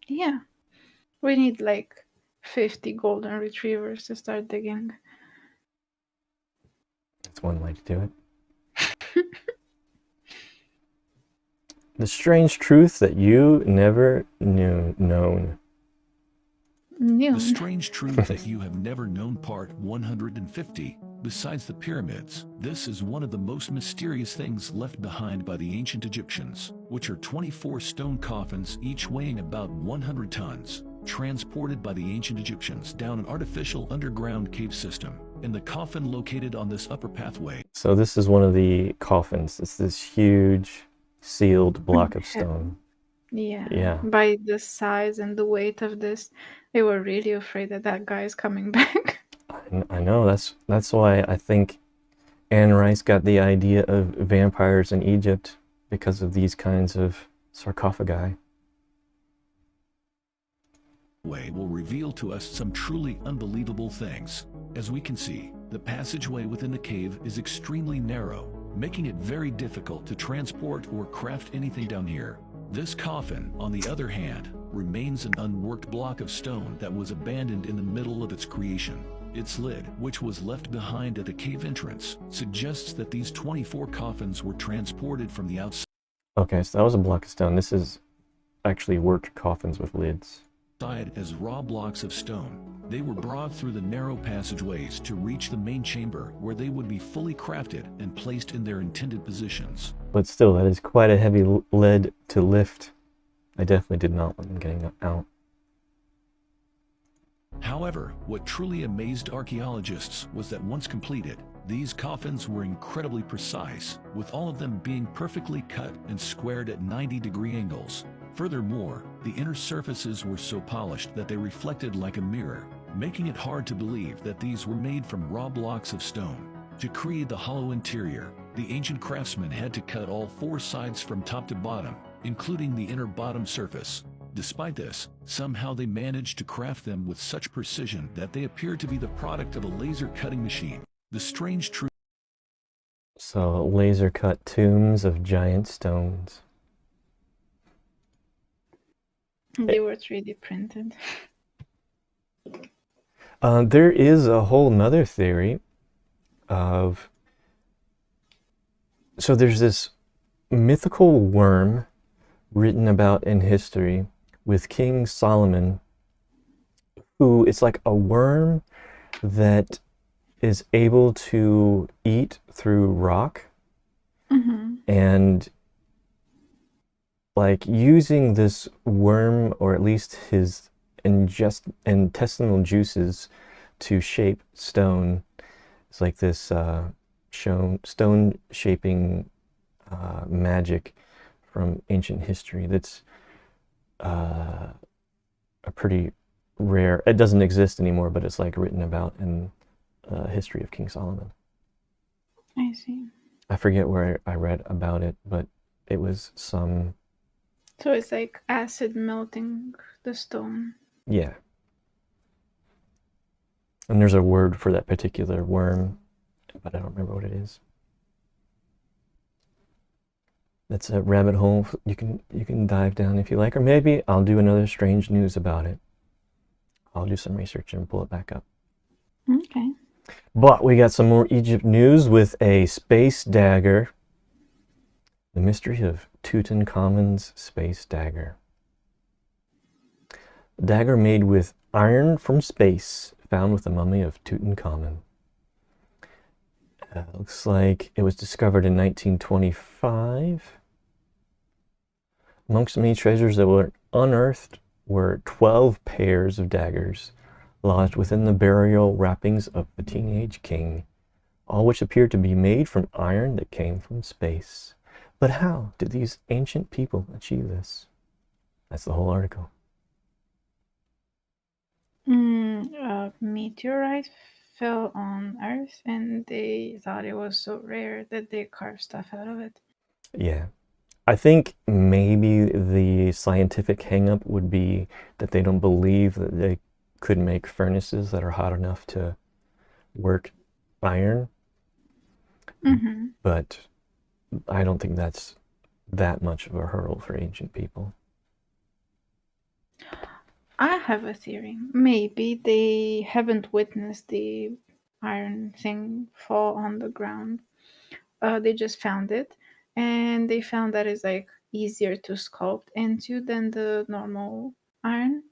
Yeah. We need like 50 golden retrievers to start digging. That's one way to do it. The strange truth that you never known. The strange truth that you have never known, part 150. Besides the pyramids, this is one of the most mysterious things left behind by the ancient Egyptians, which are 24 stone coffins, each weighing about 100 tons, transported by the ancient Egyptians down an artificial underground cave system, and the coffin located on this upper pathway. So this is one of the coffins. It's this huge sealed block of stone. Yeah. Yeah. By the size and the weight of this, they were really afraid that that guy is coming back. I know, that's why I think Anne Rice got the idea of vampires in Egypt, because of these kinds of sarcophagi. Way will reveal to us some truly unbelievable things. As we can see, the passageway within the cave is extremely narrow, making it very difficult to transport or craft anything down here. This coffin, on the other hand, remains an unworked block of stone that was abandoned in the middle of its creation. Its lid, which was left behind at the cave entrance, suggests that these 24 coffins were transported from the outside. Okay, so that was a block of stone. This is actually worked coffins with lids. As raw blocks of stone. They were brought through the narrow passageways to reach the main chamber, where they would be fully crafted and placed in their intended positions. But still, that is quite a heavy lead to lift. I definitely did not want them getting out. However, what truly amazed archaeologists was that once completed, these coffins were incredibly precise, with all of them being perfectly cut and squared at 90-degree angles. Furthermore, the inner surfaces were so polished that they reflected like a mirror, making it hard to believe that these were made from raw blocks of stone. To create the hollow interior, the ancient craftsmen had to cut all 4 sides from top to bottom, including the inner bottom surface. Despite this, somehow they managed to craft them with such precision that they appeared to be the product of a laser cutting machine. The strange truth. So, laser cut tombs of giant stones. They were 3D printed. There is a whole nother theory of... So there's this mythical worm written about in history with King Solomon, who it's like a worm that is able to eat through rock. Mm-hmm. And like using this worm, or at least his intestinal juices, to shape stone. It's like this stone shaping magic from ancient history that's a pretty rare. It doesn't exist anymore, but it's like written about in history of King Solomon. I see. I forget where I read about it, but it was some... So it's like acid melting the stone. Yeah. And there's a word for that particular worm, but I don't remember what it is. That's a rabbit hole you can dive down if you like, or maybe I'll do another strange news about it. I'll do some research and pull it back up. Okay. But we got some more Egypt news with a space dagger. The mystery of Tutankhamun's space dagger. A dagger made with iron from space, found with the mummy of Tutankhamun. Looks like it was discovered in 1925. Amongst many treasures that were unearthed were 12 pairs of daggers lodged within the burial wrappings of the teenage king, all which appeared to be made from iron that came from space. But how did these ancient people achieve this? That's the whole article. A meteorite fell on Earth, and they thought it was so rare that they carved stuff out of it. Yeah. I think maybe the scientific hang-up would be that they don't believe that they could make furnaces that are hot enough to work iron. Mm-hmm. But I don't think that's that much of a hurdle for ancient people. I have a theory. Maybe they haven't witnessed the iron thing fall on the ground. They just found it, and they found that it's like easier to sculpt into than the normal iron.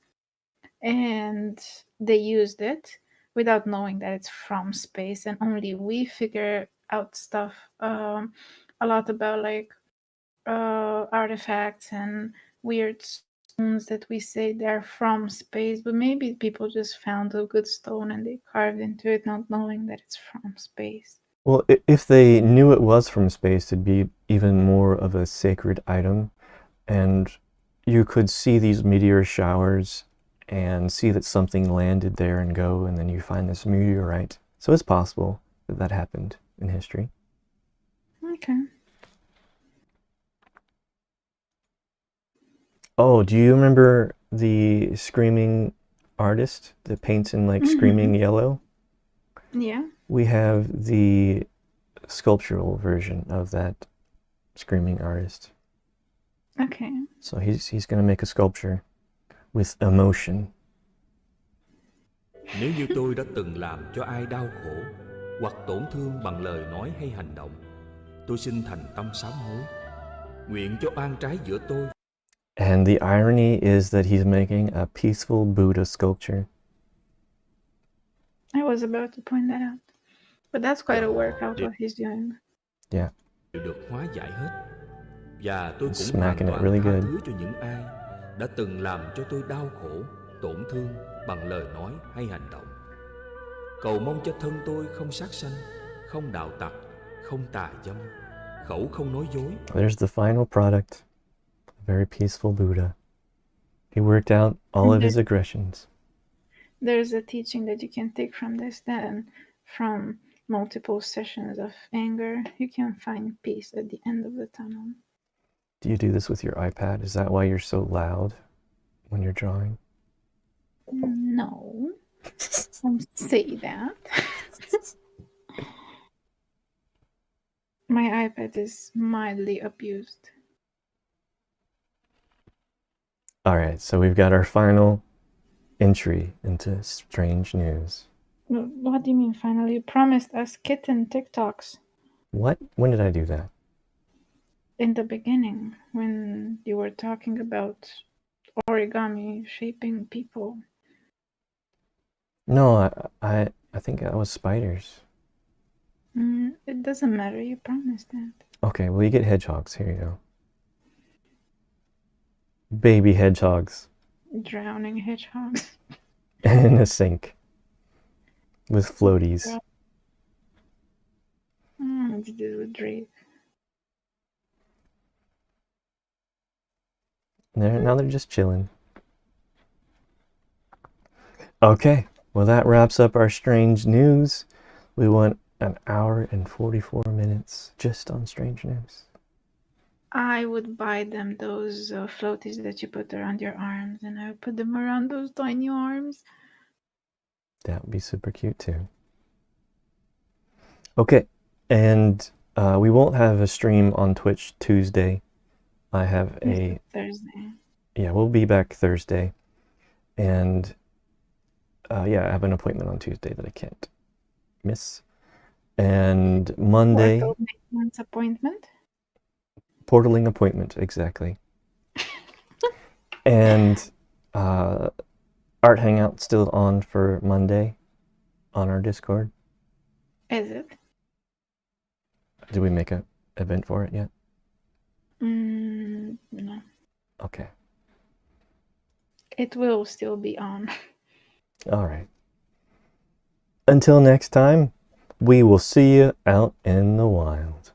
And they used it without knowing that it's from space, and only we figure out stuff a lot about like artifacts and weird stones that we say they're from space, but maybe people just found a good stone and they carved into it not knowing that it's from space. Well, if they knew it was from space, it'd be even more of a sacred item. And you could see these meteor showers and see that something landed there and go, and then you find this meteorite. So it's possible that that happened in history. Okay. Oh, do you remember the screaming artist that paints in like screaming yellow? Yeah. We have the sculptural version of that screaming artist. Okay. So he's gonna make a sculpture with emotion. Nếu như tôi đã từng làm cho ai đau khổ hoặc tổn thương bằng lời nói hay hành động, tôi xin thành tâm sám hối. Nguyện cho oan trái giữa tôi. And the irony is that he's making a peaceful Buddha sculpture. I was about to point that out. But that's quite a workout what he's doing. Yeah. Được hóa giải hết. Và tôi cũng Smacking it hoàn really toàn tha good. thứ cho những ai đã từng làm cho tôi đau khổ, tổn thương bằng lời nói hay hành động. Cầu mong cho thân tôi không sát sanh, không đạo tặc, không tà dâm, khẩu không nói dối. There's the final product. A very peaceful Buddha. He worked out all of his aggressions. There's a teaching that you can take from this, then from multiple sessions of anger, you can find peace at the end of the tunnel. Do you do this with your iPad? Is that why you're so loud when you're drawing? No. Don't say that. My iPad is mildly abused. All right, so we've got our final entry into strange news. What do you mean finally? You promised us kitten TikToks What? When did I do that? in the beginning when you were talking about origami shaping people. No, I think that was spiders. It doesn't matter, you promised that. Okay, well you get hedgehogs. Here you go. Baby hedgehogs Drowning hedgehogs. in a sink with floaties. To do with Drake. Now they're just chilling. Okay, well that wraps up our strange news. We went an hour and 44 minutes just on strange news. I would buy them those floaties that you put around your arms, and I would put them around those tiny arms. That would be super cute too. Okay, and we won't have a stream on Twitch Tuesday. I have a Thursday. Yeah, we'll be back Thursday, and yeah, I have an appointment on Tuesday that I can't miss. And Monday, Portal maintenance appointment. portaling appointment, exactly. And Art Hangout still on for Monday on our Discord. Is it? Did we make an event for it yet? No. Okay. It will still be on. All right. Until next time, we will see you out in the wild.